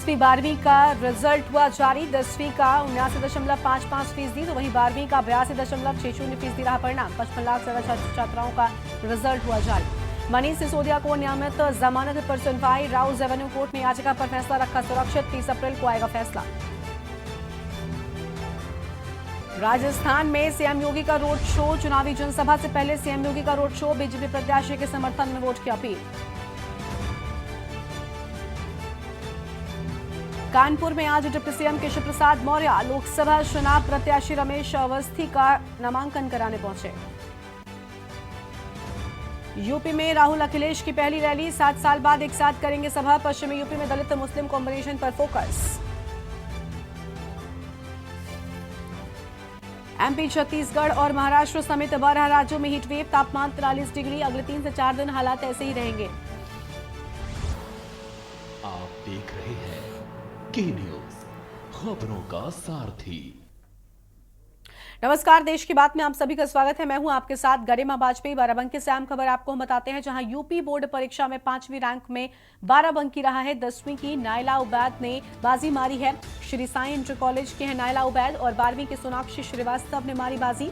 10वीं-12वीं का रिजल्ट हुआ जारी। 10वीं का 79.55% तो वहीं 12वीं का 82.60% रहा परिणाम। 55 लाख से ज्यादा छात्राओं का रिजल्ट हुआ जारी। मनीष सिसोदिया को नियमित जमानत पर सुनवाई। राउज एवेन्यू कोर्ट ने याचिका पर फैसला रखा सुरक्षित। 30 अप्रैल को आएगा फैसला। राजस्थान में सीएम योगी का रोड शो। चुनावी जनसभा से पहले सीएम योगी का रोड शो। बीजेपी प्रत्याशी के समर्थन में वोट की अपील। कानपुर में आज डिप्टी सीएम केशव प्रसाद मौर्य लोकसभा चुनाव प्रत्याशी रमेश अवस्थी का नामांकन कराने पहुंचे। यूपी में राहुल अखिलेश की पहली रैली। 7 साल बाद एक साथ करेंगे सभा। पश्चिमी यूपी में दलित मुस्लिम कॉम्बिनेशन पर फोकस। एमपी, छत्तीसगढ़ और महाराष्ट्र समेत 12 राज्यों में हीट वेव। तापमान 43 डिग्री। अगले 3 से 4 दिन हालात ऐसे ही रहेंगे। आप देख रहे हैं के न्यूज, खबरों का सारथी। नमस्कार, देश की बात में आप सभी का स्वागत है। मैं हूं आपके साथ गरिमा बाजपेयी। बाराबंकी से अहम खबर आपको हम बताते हैं, जहां यूपी बोर्ड परीक्षा में 5वीं रैंक में बाराबंकी रहा है। 10वीं की नायला उबैद ने बाजी मारी है। श्री साई इंटर कॉलेज के हैं नायला उबैद और 12वीं के सोनाक्षी श्रीवास्तव ने मारी बाजी।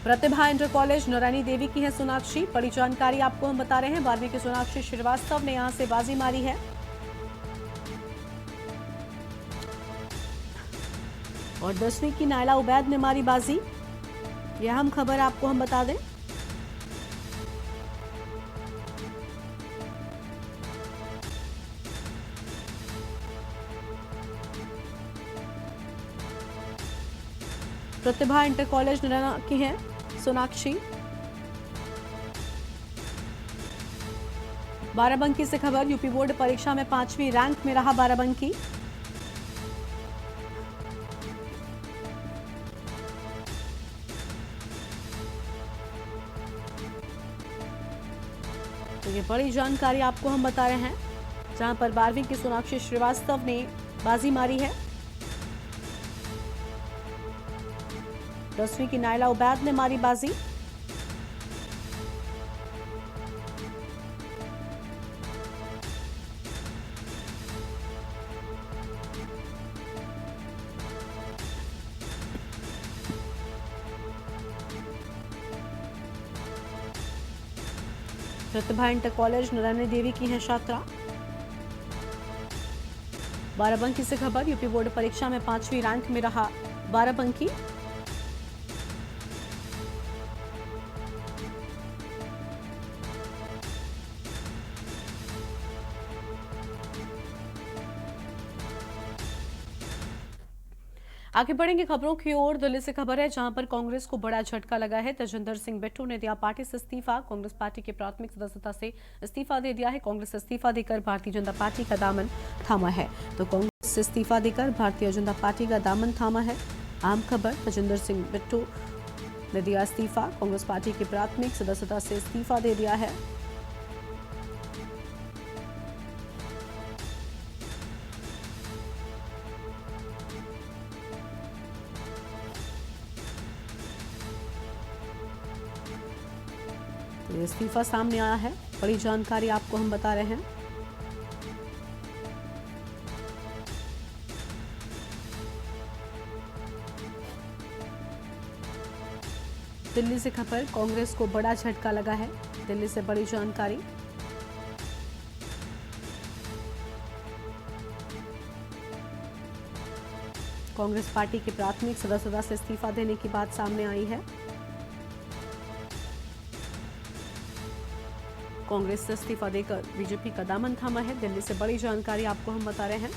प्रतिभा इंटर कॉलेज नौरानी देवी की है सोनाक्षी। बड़ी जानकारी आपको हम बता रहे हैं। 12वीं के सोनाक्षी श्रीवास्तव ने यहां से बाजी मारी है। और 10वीं की नायला उबैद ने मारी बाजी। यह अहम खबर आपको हम बता दें। प्रतिभा इंटर कॉलेज नौराना की है सोनाक्षी। बाराबंकी से खबर। यूपी बोर्ड परीक्षा में 5वीं रैंक में रहा बाराबंकी। तो ये बड़ी जानकारी आपको हम बता रहे हैं, जहां पर 12वीं की सोनाक्षी श्रीवास्तव ने बाजी मारी है। 10वीं की नायला उबैद ने मारी बाजी। प्रतिभा इंटर कॉलेज नौरानी देवी की है छात्रा। बाराबंकी से खबर। यूपी बोर्ड परीक्षा में 5वीं रैंक में रहा बाराबंकी। आगे बढ़ेंगे खबरों की ओर। दिल्ली से खबर है, जहां पर कांग्रेस को बड़ा झटका लगा है। तजिंदर सिंह बिट्टू ने दिया पार्टी से इस्तीफा। कांग्रेस पार्टी की प्राथमिक सदस्यता से इस्तीफा दे दिया है। कांग्रेस इस्तीफा देकर भारतीय जनता पार्टी का दामन थामा है। तो कांग्रेस से इस्तीफा देकर भारतीय जनता पार्टी का दामन थामा है। आम खबर। तजिंदर सिंह बिट्टू ने दिया इस्तीफा। कांग्रेस पार्टी की प्राथमिक सदस्यता से इस्तीफा दे दिया है। इस्तीफा सामने आया है। बड़ी जानकारी आपको हम बता रहे हैं। दिल्ली से खबर। कांग्रेस को बड़ा झटका लगा है। दिल्ली से बड़ी जानकारी। कांग्रेस पार्टी की प्राथमिक सदस्यता से इस्तीफा देने की बात सामने आई है। कांग्रेस से इस्तीफा देकर बीजेपी का दामन थामा है। दिल्ली से बड़ी जानकारी आपको हम बता रहे हैं।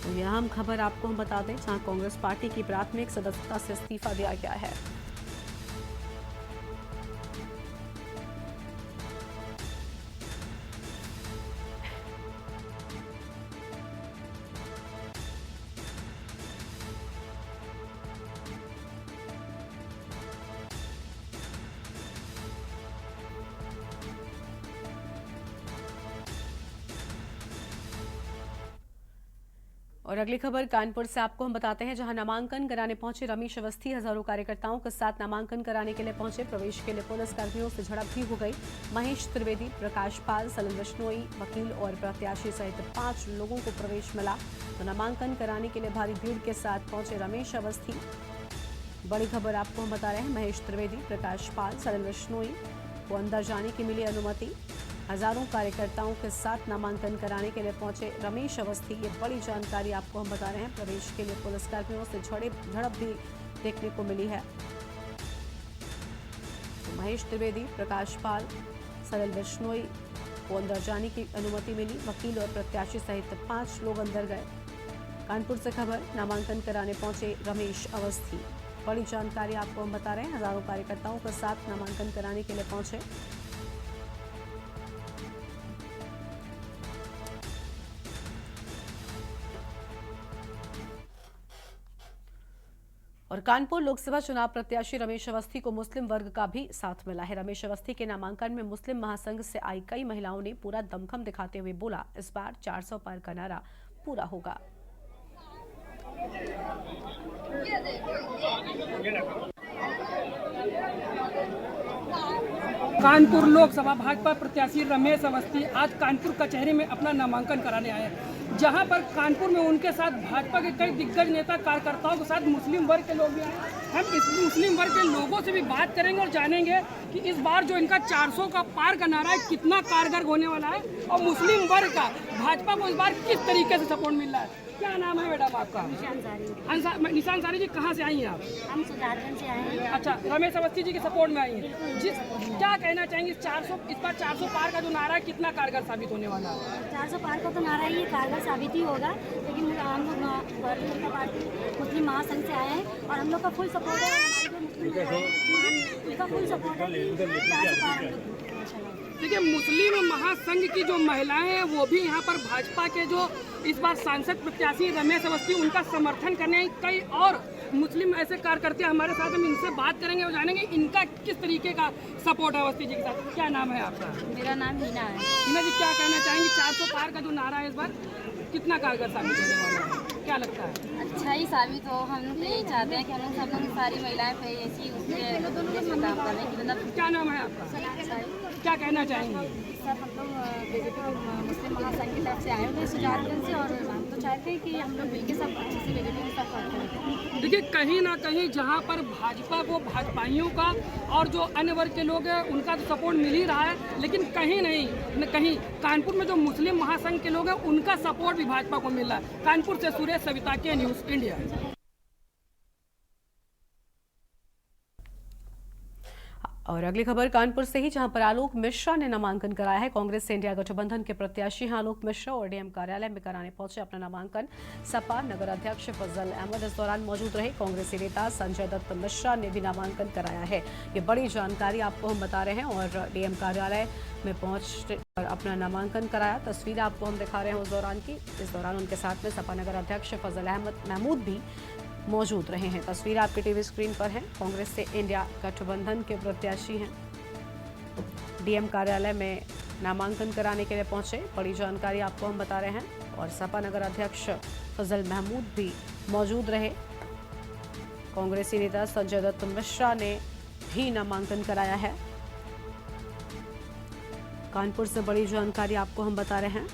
तो यह अहम खबर आपको हम बता दें, जहां कांग्रेस पार्टी की प्राथमिक सदस्यता से इस्तीफा दिया गया है। और अगली खबर कानपुर से आपको हम बताते हैं, जहां नामांकन कराने पहुंचे रमेश अवस्थी हजारों कार्यकर्ताओं के साथ नामांकन कराने के लिए पहुंचे। प्रवेश के लिए पुलिस कर्मियों से झड़प भी हो गई। महेश त्रिवेदी, प्रकाश पाल, सलिल बिश्नोई, वकील और प्रत्याशी सहित 5 लोगों को प्रवेश मिला। तो नामांकन कराने के लिए भारी भीड़ के साथ पहुंचे रमेश अवस्थी। बड़ी खबर आपको हम बता रहे हैं, महेश त्रिवेदी, प्रकाश पाल, सलिल बिश्नोई को अंदर जाने की मिली अनुमति। हजारों कार्यकर्ताओं के साथ नामांकन कराने के लिए पहुंचे रमेश अवस्थी। ये बड़ी जानकारी आपको हम बता रहे हैं। प्रवेश के लिए पुलिसकर्मियों से झड़प भी देखने को मिली है। तो महेश त्रिवेदी, प्रकाश पाल, सलिल बिश्नोई को अंदर जाने की अनुमति मिली। वकील और प्रत्याशी सहित 5 लोग अंदर गए। कानपुर से खबर, नामांकन कराने पहुंचे रमेश अवस्थी। बड़ी जानकारी आपको हम बता रहे हैं। हजारों कार्यकर्ताओं के साथ नामांकन कराने के लिए पहुंचे। और कानपुर लोकसभा चुनाव प्रत्याशी रमेश अवस्थी को मुस्लिम वर्ग का भी साथ मिला है। रमेश अवस्थी के नामांकन में मुस्लिम महासंघ से आई कई महिलाओं ने पूरा दमखम दिखाते हुए बोला, इस बार 400 पार का नारा पूरा होगा। कानपुर लोकसभा भाजपा प्रत्याशी रमेश अवस्थी आज कानपुर कचहरी में अपना नामांकन कराने आए, जहां पर कानपुर में उनके साथ भाजपा के कई दिग्गज नेता कार्यकर्ताओं के साथ मुस्लिम वर्ग के लोग भी आए। हम इस मुस्लिम वर्ग के लोगों से भी बात करेंगे और जानेंगे कि इस बार जो इनका 400 का पार का नारा है कितना कारगर होने वाला है और मुस्लिम वर्ग का भाजपा को इस बार किस तरीके से सपोर्ट मिल रहा है। क्या नाम है मैडम आपका? निशान सारी जी, कहाँ से आई हैं आप? हम सुजानगंज से आए हैं। अच्छा, रमेश अवस्थी जी के सपोर्ट में आई हैं। क्या कहना चाहेंगे, 400 इस बार 400 पार का जो नारा है कितना कारगर साबित होने वाला है? 400 पार का तो नारा ये कारगर साबित ही होगा, लेकिन हम लोग भारतीय जनता पार्टी मुस्लिम महासंघ से आए हैं और हम लोग का फुल सपोर्ट है। उनका फुल सपोर्ट है। 400 पार हम लोग। देखिए, मुस्लिम महासंघ की जो महिलाएं हैं वो भी यहाँ पर भाजपा के जो इस बार सांसद प्रत्याशी रमेश अवस्थी उनका समर्थन करने कई और मुस्लिम ऐसे कार्यकर्ता हमारे साथ, हम इनसे बात करेंगे और जानेंगे इनका किस तरीके का सपोर्ट है अवस्थी जी के साथ। क्या नाम है आपका? मेरा नाम हीना है। हीना जी, क्या कहना चाहेंगे, 400 पार का जो नारा है इस बार कितना कारगर साबित होने वाला है? क्या लगता है? अच्छा ही साबित हो। हम लोग तो यही चाहते हैं कि हम लोग सब लोग सारी महिलाएं पे ऐसी उसके काम करें कि मतलब। क्या नाम है आपका? क्या कहना चाहेंगे? सर, हम लोग बीजेपी मुस्लिम महासंघ की तरफ से आए हुए सुजानगंज से और हम तो चाहते हैं कि हम लोग मिलकर सब अच्छे बीजेपी के साथ काम करें। देखिए, कहीं ना कहीं जहां पर भाजपा को भाजपाइयों का और जो अन्य वर्ग के लोग हैं उनका तो सपोर्ट मिल ही रहा है, लेकिन कहीं नहीं न कहीं कानपुर में जो मुस्लिम महासंघ के लोग हैं उनका सपोर्ट भी भाजपा को मिल रहा है। कानपुर से सुरेश सविता के न्यूज़ इंडिया। और अगली खबर कानपुर से ही, जहां पर आलोक मिश्रा ने नामांकन कराया है। कांग्रेस से इंडिया गठबंधन के प्रत्याशी हैं आलोक मिश्रा और डीएम कार्यालय में कराने पहुंचे अपना नामांकन। सपा नगर अध्यक्ष फजल अहमद इस दौरान मौजूद रहे। कांग्रेसी नेता संजय दत्त मिश्रा ने भी नामांकन कराया है। ये बड़ी जानकारी आपको हम बता रहे हैं। और डीएम कार्यालय में पहुंच और अपना नामांकन कराया। तस्वीर आपको हम दिखा रहे हैं उस दौरान की। इस दौरान उनके साथ में सपा नगर अध्यक्ष फजल अहमद महमूद भी मौजूद रहे हैं। तस्वीर आपके टीवी स्क्रीन पर है। कांग्रेस से इंडिया गठबंधन के प्रत्याशी हैं, डीएम कार्यालय में नामांकन कराने के लिए पहुंचे। बड़ी जानकारी आपको हम बता रहे हैं। और सपा नगर अध्यक्ष फजल महमूद भी मौजूद रहे। कांग्रेसी नेता संजय दत्त मिश्रा ने भी नामांकन कराया है। कानपुर से बड़ी जानकारी आपको हम बता रहे हैं।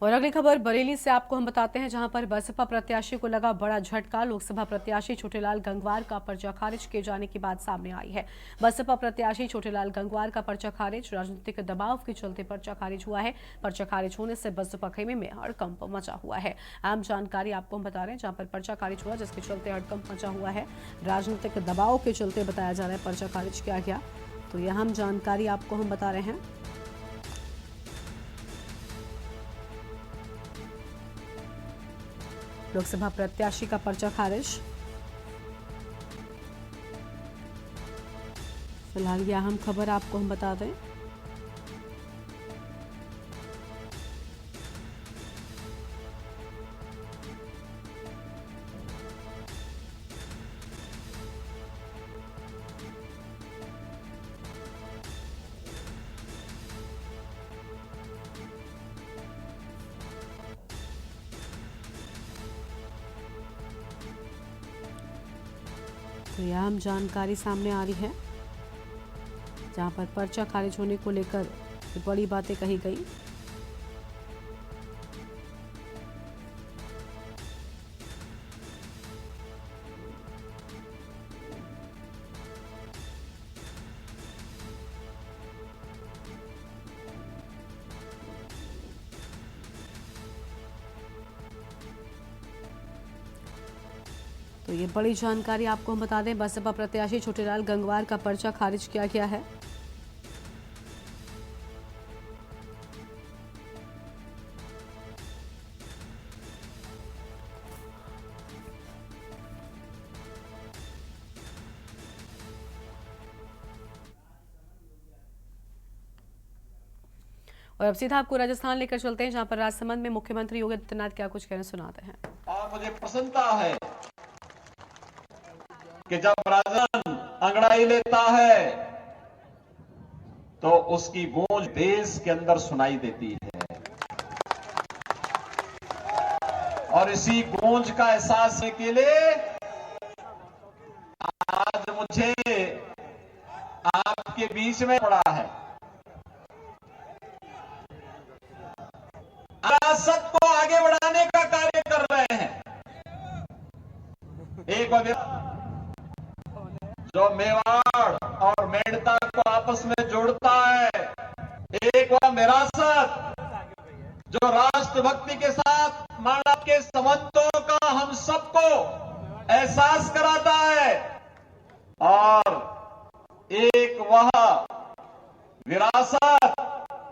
और अगली खबर बरेली से आपको हम बताते हैं, जहां पर बसपा प्रत्याशी को लगा बड़ा झटका। लोकसभा प्रत्याशी छोटेलाल गंगवार का पर्चा खारिज किए जाने की बात सामने आई है। बसपा प्रत्याशी छोटेलाल गंगवार का पर्चा खारिज, राजनीतिक दबाव के चलते पर्चा खारिज हुआ है। पर्चा खारिज होने से बसपा खेमे में हड़कंप मचा हुआ है। अहम जानकारी आपको हम बता रहे हैं, जहां पर पर्चा खारिज हुआ जिसके चलते हड़कंप मचा हुआ है। राजनीतिक दबाव के चलते बताया जा रहा है पर्चा खारिज किया गया। तो यह अहम जानकारी आपको हम बता रहे हैं। लोकसभा प्रत्याशी का पर्चा खारिज। फिलहाल यह अहम खबर आपको हम बता दें। तो यह अहम जानकारी सामने आ रही है, जहां पर पर्चा खारिज होने को लेकर बड़ी बातें कही गई। तो ये बड़ी जानकारी आपको हम बता दें, बसपा प्रत्याशी छोटेलाल गंगवार का पर्चा खारिज किया गया है। और अब सीधा आपको राजस्थान लेकर चलते हैं, जहां पर राजसमंद में मुख्यमंत्री योगी आदित्यनाथ क्या कुछ कहना सुनाते हैं। और मुझे प्रसन्नता है कि जब राजन अंगड़ाई लेता है तो उसकी गूंज देश के अंदर सुनाई देती है, और इसी गूंज का एहसास के लिए आज मुझे आपके बीच में पड़ा है। विरासत को आगे बढ़ाने का कार्य कर रहे हैं। एक जो मेवाड़ और मेड़ता को आपस में जोड़ता है, एक वह विरासत जो राष्ट्रभक्ति के साथ मानव के संबंधों का हम सबको एहसास कराता है, और एक वह विरासत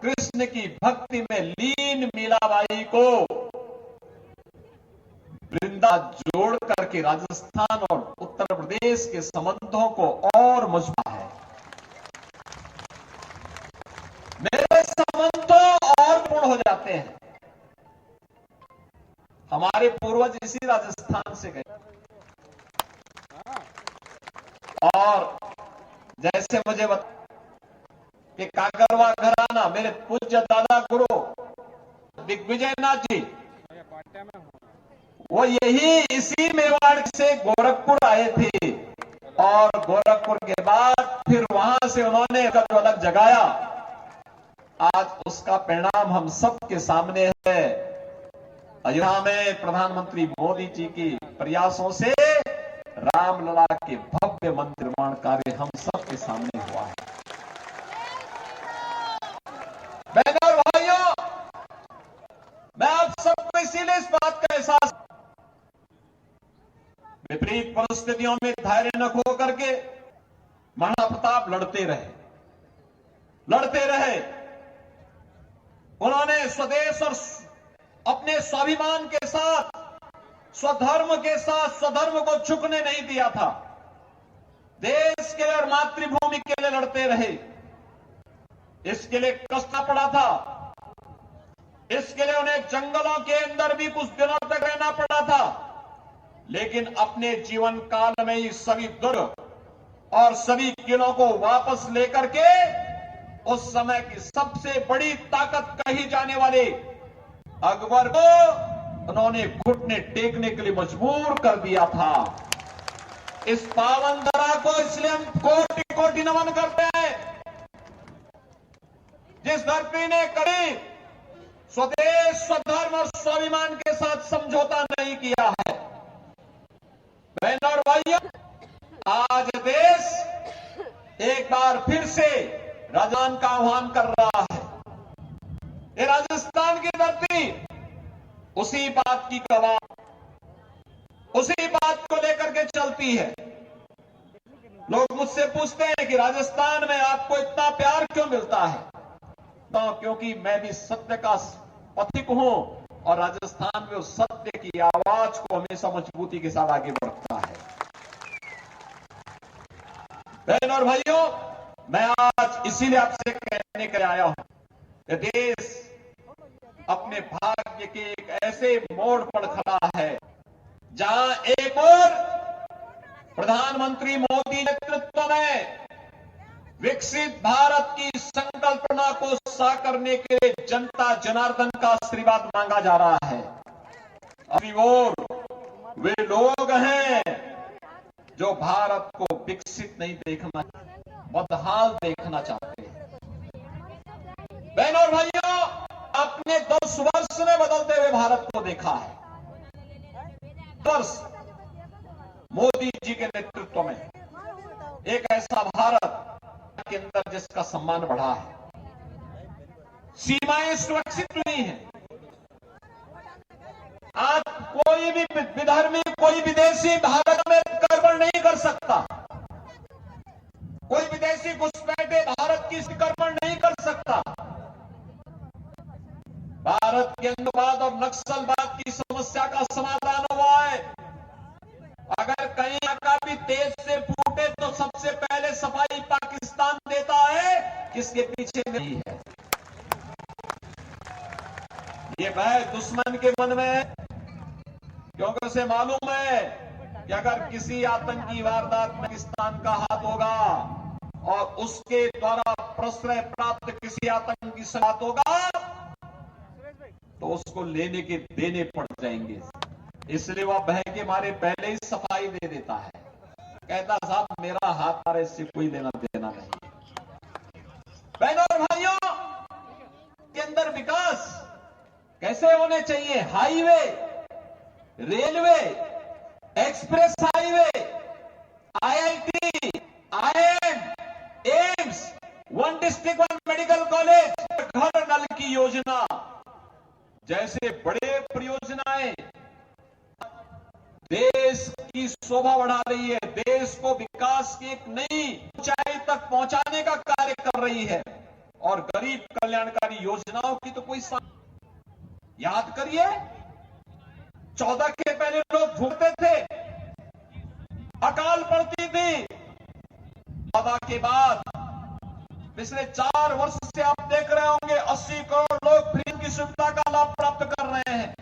कृष्ण की भक्ति में लीन मीराबाई को वृंदा जोड़ करके राजस्थान और उत्तर प्रदेश के संबंधों को और मजबूत है। मेरे संबंध तो और पूर्ण हो जाते हैं। हमारे पूर्वज इसी राजस्थान से गए, और जैसे मुझे बता कि कागरवा घराना, मेरे पूज्य दादा गुरु दिग्विजय नाथ जी, वो यही इसी मेवाड़ से गोरखपुर आए थे, और गोरखपुर के बाद फिर वहां से उन्होंने जो अलग जगाया, आज उसका परिणाम हम सबके सामने है। अयोध्या में प्रधानमंत्री मोदी जी के प्रयासों से रामलला के भव्य मंदिर निर्माण कार्य हम सबके सामने हुआ है। बहनों और भाइयों, मैं आप सबको इसीलिए इस बात का एहसास, विपरीत परिस्थितियों में धैर्य न खो करके महाराणा प्रताप लड़ते रहे। उन्होंने स्वदेश और अपने स्वाभिमान के साथ, स्वधर्म के साथ, स्वधर्म को झुकने नहीं दिया था। देश के लिए और मातृभूमि के लिए लड़ते रहे। इसके लिए कष्ट पड़ा था, इसके लिए उन्हें जंगलों के अंदर भी कुछ दिनों तक रहना पड़ा था, लेकिन अपने जीवन काल में ही सभी दुर्ग और सभी किलों को वापस लेकर के उस समय की सबसे बड़ी ताकत कही जाने वाले अकबर को उन्होंने घुटने टेकने के लिए मजबूर कर दिया था। इस पावन धरा को इसलिए हम कोटि कोटि नमन करते हैं, जिस धरती ने कभी स्वदेश, स्वधर्म और स्वाभिमान के साथ समझौता नहीं किया है। बहनों और भाइयों, आज देश एक बार फिर से राजस्थान का आह्वान कर रहा है। ये राजस्थान की धरती उसी बात की गवाह, उसी बात को लेकर के चलती है। लोग मुझसे पूछते हैं कि राजस्थान में आपको इतना प्यार क्यों मिलता है? तो क्योंकि मैं भी सत्य का पथिक हूं और राजस्थान में उस सत्य की आवाज को हमेशा मजबूती के साथ आगे बढ़ता है। बहनों और भाइयों, मैं आज इसीलिए आपसे कहने के लिए आया हूं कि देश अपने भाग्य के एक ऐसे मोड़ पर खड़ा है जहां एक और प्रधानमंत्री मोदी नेतृत्व में विकसित भारत की संकल्पना को साकार करने के लिए जनता जनार्दन का आशीर्वाद मांगा जा रहा है। अभी और वे लोग हैं जो भारत को विकसित नहीं देखना, बदहाल देखना चाहते हैं। बहनों और भाइयों, अपने 10 वर्ष में बदलते हुए भारत को देखा है। 10 वर्ष मोदी जी के नेतृत्व में एक ऐसा भारत के अंदर जिसका सम्मान बढ़ा है, सीमाएं सुरक्षित हुई हैं। आज कोई भी विधर्मी, कोई विदेशी भारत में आक्रमण नहीं कर सकता। कोई विदेशी घुसपैठे भारत की आक्रमण नहीं कर सकता। भारत के अंगवाद और नक्सलवाद की समस्या का समाधान हुआ है। अगर कहीं का भी तेज से फूटे तो सबसे पहले सफाई पाकिस्तान देता है, किसके पीछे नहीं है। ये भय दुश्मन के मन में है, क्योंकि उसे मालूम है कि अगर किसी आतंकी वारदात में पाकिस्तान का हाथ होगा और उसके द्वारा प्रश्रय प्राप्त किसी आतंकी से हाथ होगा तो उसको लेने के देने पड़ जाएंगे। इसलिए वह भय के मारे पहले ही सफाई दे देता है, कहता साहब मेरा हाथ मारे, इससे कोई लेना देना नहीं। बहनों और भाइयों, के अंदर विकास कैसे होने चाहिए? Highway, railway, express highway, IIT, IIM, AIIMS, 1 district 1 medical college, घर नल की योजना जैसे बड़े परियोजनाएं देश की शोभा बढ़ा रही है, देश को विकास की एक नई ऊंचाई तक पहुंचाने का कार्य कर रही है। और गरीब कल्याणकारी योजनाओं की तो कोई याद करिए, 14 के पहले लोग भूखते थे, अकाल पड़ती थी। 14 के बाद पिछले 4 वर्ष से आप देख रहे होंगे 80 करोड़ लोग फ्री की सुविधा का लाभ प्राप्त कर रहे हैं।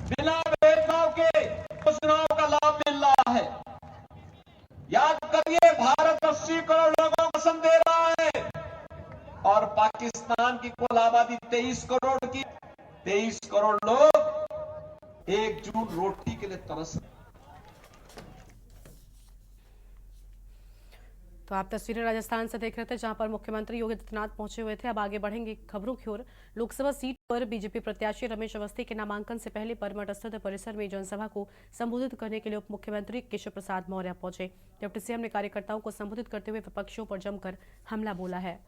बिना भेदभाव के योजनाओं का लाभ मिल रहा है। याद करिए, भारत 80 करोड़ लोगों को राशन दे रहा है और पाकिस्तान की कुल आबादी 23 करोड़ की। 23 करोड़ लोग 1 जून रोटी के लिए तरस। तो आप तस्वीरें राजस्थान से देख रहे थे, जहां पर मुख्यमंत्री योगी आदित्यनाथ पहुंचे हुए थे। अब आगे बढ़ेंगे खबरों की ओर। लोकसभा सीट पर बीजेपी प्रत्याशी रमेश अवस्थी के नामांकन से पहले परमठ स्थित परिसर में जनसभा को संबोधित करने के लिए उप मुख्यमंत्री केशव प्रसाद मौर्य पहुंचे। डिप्टी सीएम ने कार्यकर्ताओं को संबोधित करते हुए विपक्षियों पर जमकर हमला बोला है।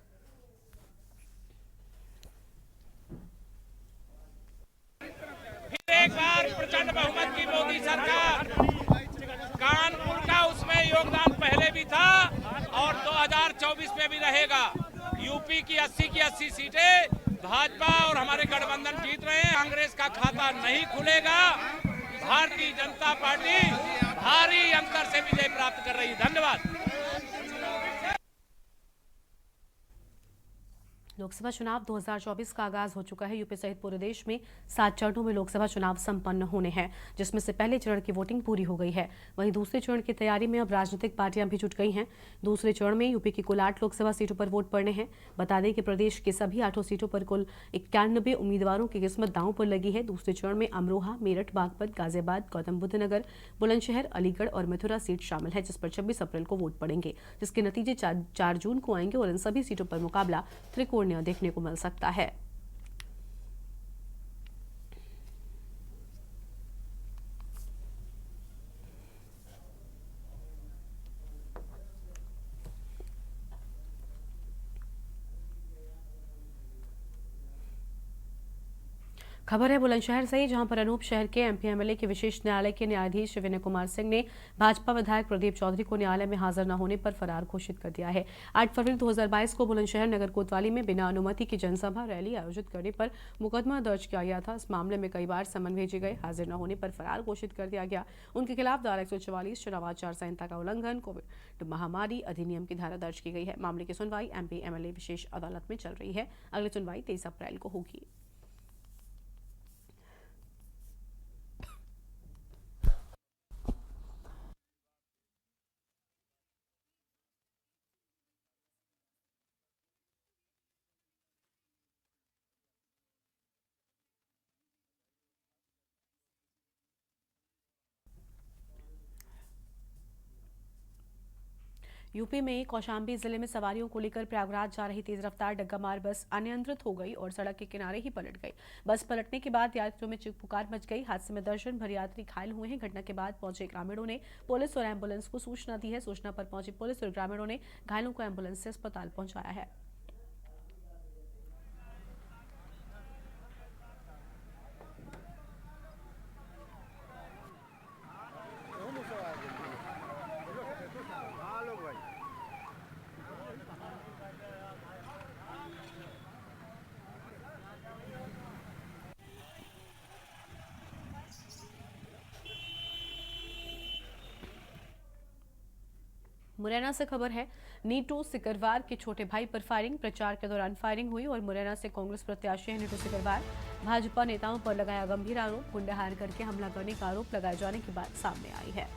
फिर एक बार प्रचंड बहुमत की मोदी सरकार, कानपुर का उसमें योगदान पहले भी था और 2024 में भी रहेगा। यूपी की 80 की 80 सीटें भाजपा और हमारे गठबंधन जीत रहे हैं। कांग्रेस का खाता नहीं खुलेगा। भारतीय जनता पार्टी भारी अंतर से विजय प्राप्त कर रही है। धन्यवाद। लोकसभा चुनाव 2024 का आगाज हो चुका है। यूपी सहित पूरे देश में 7 चरणों में लोकसभा चुनाव संपन्न होने हैं, जिसमें से पहले चरण की वोटिंग पूरी हो गई है। वहीं दूसरे चरण की तैयारी में अब राजनीतिक पार्टियां भी जुट गई हैं। दूसरे चरण में यूपी की कुल 8 लोकसभा सीटों पर वोट पड़ने हैं। बता दें कि प्रदेश के सभी 8 सीटों पर कुल 91 उम्मीदवारों की किस्मत दांव पर लगी है। दूसरे चरण में अमरोहा, मेरठ, बागपत, गाजियाबाद, गौतम बुद्ध नगर, बुलंदशहर, अलीगढ़ और मथुरा सीट शामिल है, जिस पर 26 अप्रैल को वोट पड़ेंगे, जिसके नतीजे 4 जून को आएंगे और इन सभी सीटों पर मुकाबला त्रिकोणीय देखने को मिल सकता है। खबर है बुलंदशहर से ही, जहां पर अनूप शहर के एमपी एमएलए के विशेष न्यायालय के न्यायाधीश विनय कुमार सिंह ने भाजपा विधायक प्रदीप चौधरी को न्यायालय में हाजिर न होने पर फरार घोषित कर दिया है। 8 फरवरी 2022 को बुलंदशहर नगर कोतवाली में बिना अनुमति की जनसभा रैली आयोजित करने पर मुकदमा दर्ज किया गया था। इस मामले में कई बार समन भेजे गए, हाजिर न होने पर फरार घोषित कर दिया गया। उनके खिलाफ धारा 144 चुनाव आचार संहिता का उल्लंघन, कोविड महामारी अधिनियम की धारा दर्ज की गई है। मामले की सुनवाई एमपी एमएलए विशेष अदालत में चल रही है। अगली सुनवाई 23 अप्रैल को होगी। यूपी में कौशाम्बी जिले में सवारियों को लेकर प्रयागराज जा रही तेज रफ्तार डग्गामार बस अनियंत्रित हो गई और सड़क के किनारे ही पलट गई। बस पलटने के बाद यात्रियों में चिल्लापुकार मच गई। हादसे में दर्जन भर यात्री घायल हुए हैं। घटना के बाद पहुंचे ग्रामीणों ने पुलिस और एम्बुलेंस को सूचना दी है। सूचना पर पहुंची पुलिस और ग्रामीणों ने घायलों को एम्बुलेंस से अस्पताल पहुंचाया है। मुरैना से खबर है, नीटू सिकरवार के छोटे भाई पर फायरिंग। प्रचार के दौरान फायरिंग हुई और मुरैना से कांग्रेस प्रत्याशी है नीटू सिकरवार भाजपा नेताओं पर लगाया गंभीर आरोप। गुंडाहार करके हमला करने का आरोप लगाए जाने की बात सामने आई है।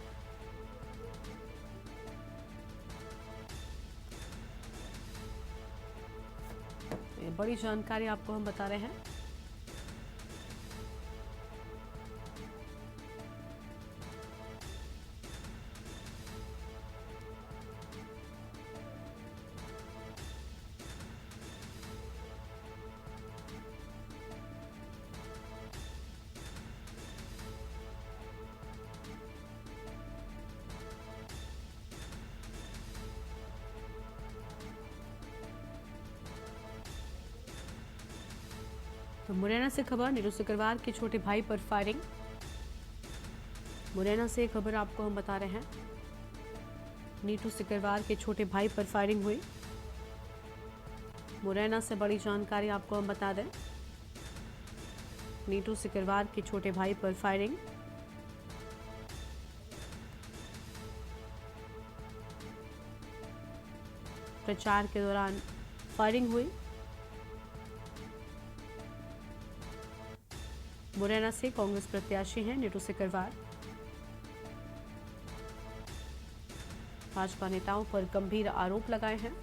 ये बड़ी जानकारी आपको हम बता रहे हैं। तो मुरैना से खबर, नीटू सिकरवार के छोटे भाई पर फायरिंग। मुरैना से खबर आपको हम बता रहे हैं, नीटू सिकरवार के छोटे भाई पर फायरिंग हुई। मुरैना से बड़ी जानकारी आपको हम बता दें, नीटू सिकरवार के छोटे भाई पर फायरिंग। प्रचार के दौरान फायरिंग हुई। मुरैना से कांग्रेस प्रत्याशी हैं नीटू सिकरवार भाजपा नेताओं पर गंभीर आरोप लगाए हैं।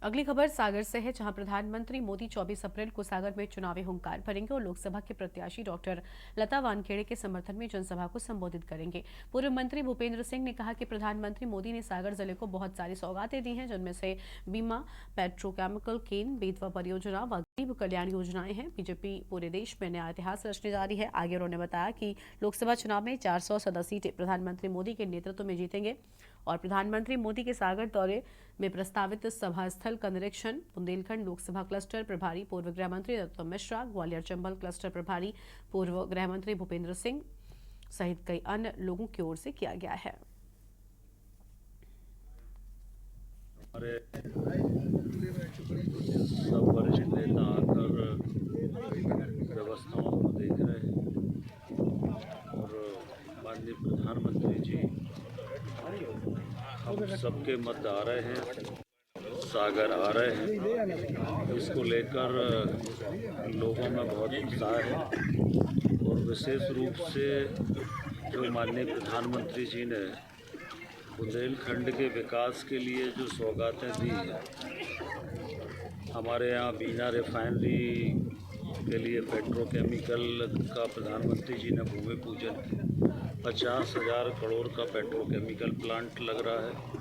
अगली खबर सागर से है, जहां प्रधानमंत्री मोदी 24 अप्रैल को सागर में चुनावी हुंकार भरेंगे और लोकसभा के प्रत्याशी डॉक्टर लता वानखेड़े के समर्थन में जनसभा को संबोधित करेंगे। पूर्व मंत्री भूपेंद्र सिंह ने कहा कि प्रधानमंत्री मोदी ने सागर जिले को बहुत सारी सौगातें दी हैं, जिनमें से बीमा, पेट्रोकेमिकल, केन, बेतवा परियोजना व गरीब कल्याण योजनाएं हैं। बीजेपी पूरे देश में नया इतिहास रचने जा रही है। आगे उन्होंने बताया कि लोकसभा चुनाव में 417 सीटें प्रधानमंत्री मोदी के नेतृत्व में जीतेंगे और प्रधानमंत्री मोदी के सागर दौरे में प्रस्तावित सभा स्थल का निरीक्षण बुंदेलखंड लोकसभा क्लस्टर प्रभारी पूर्व गृह मंत्री नरोत्तम मिश्रा, ग्वालियर चंबल क्लस्टर प्रभारी पूर्व गृह मंत्री भूपेंद्र सिंह सहित कई अन्य लोगों की ओर से किया गया है। हमारे सब वरिष्ठ नेता आकर व्यवस्थाओं को देख रहे हैं और माननीय प्रधानमंत्री जी हम सबके मध्य आ रहे हैं, सागर आ रहे हैं। इसको लेकर लोगों में बहुत उत्साह है और विशेष रूप से जो माननीय प्रधानमंत्री जी ने बुंदेलखंड के विकास के लिए जो सौगातें दी हैं, हमारे यहाँ बीना रिफाइनरी के लिए पेट्रोकेमिकल का प्रधानमंत्री जी ने भूमि पूजन किया। 50,000 करोड़ का पेट्रोकेमिकल प्लांट लग रहा है।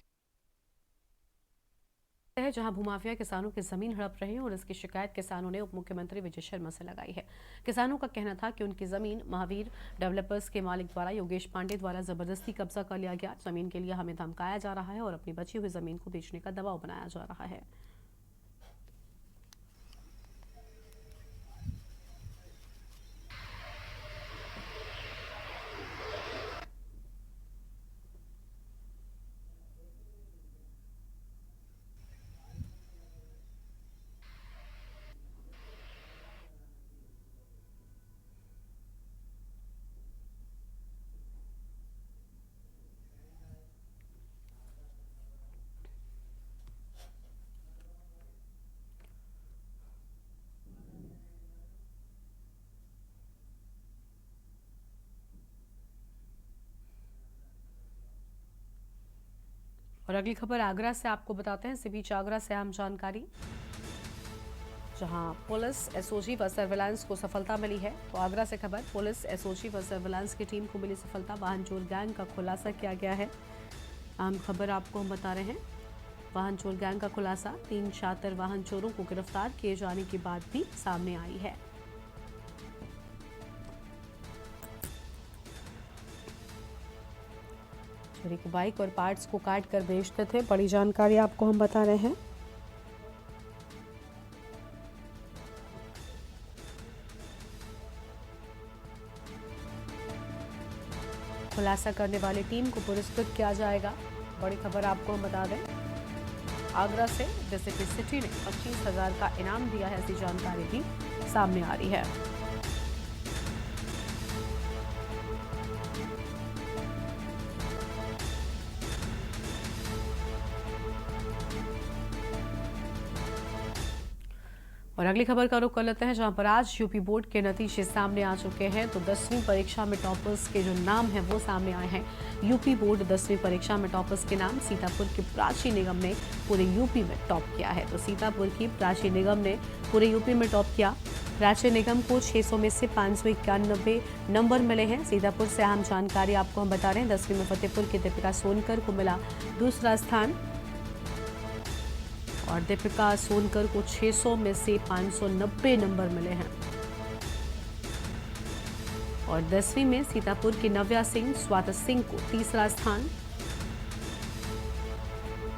जहां भूमाफिया किसानों की जमीन हड़प रहे हैं और इसकी शिकायत किसानों ने उप मुख्यमंत्री विजय शर्मा से लगाई है। किसानों का कहना था कि उनकी जमीन महावीर डेवलपर्स के मालिक द्वारा योगेश पांडे द्वारा जबरदस्ती कब्जा कर लिया गया। जमीन के लिए हमें धमकाया जा रहा है और अपनी बची हुई जमीन को बेचने का दबाव बनाया जा रहा है। और अगली खबर आगरा से आपको बताते हैं। इसी बीच आगरा से अहम जानकारी, जहां पुलिस एसओजी व सर्विलांस को सफलता मिली है। तो आगरा से खबर, पुलिस एसओजी व सर्विलांस की टीम को मिली सफलता, वाहन चोर गैंग का खुलासा किया गया है। अहम खबर आपको हम बता रहे हैं, वाहन चोर गैंग का खुलासा 3 शातिर वाहन चोरों को गिरफ्तार किए जाने की बात भी सामने आई है। चोरी की बाइक और पार्ट्स को काट कर बेचते थे, बड़ी जानकारी आपको हम बता रहे हैं। खुलासा करने वाली टीम को पुरस्कृत किया जाएगा। बड़ी खबर आपको हम बता दें, आगरा से डीसीपी सिटी ने 25,000 का इनाम दिया है, ऐसी जानकारी भी सामने आ रही है। और अगली खबर का रुख कर लेते हैं, जहां पर आज यूपी बोर्ड के नतीजे सामने आ चुके हैं। तो 10वीं परीक्षा में टॉपर्स के जो नाम हैं वो सामने आए हैं। यूपी बोर्ड 10वीं परीक्षा में टॉपर्स के नाम, सीतापुर की प्राची निगम ने पूरे यूपी में टॉप किया है। तो सीतापुर की प्राची निगम ने पूरे यूपी में टॉप किया। प्राची निगम को 600 में से 591 नंबर मिले हैं। सीतापुर से अहम जानकारी आपको हम बता रहे हैं, 10वीं में फतेहपुर की दीपिका सोनकर को मिला दूसरा स्थान, और दीपिका सोनकर को 600 में से 590 नंबर मिले हैं। और 10वीं में सीतापुर की नव्या सिंह स्वाति सिंह को तीसरा स्थान,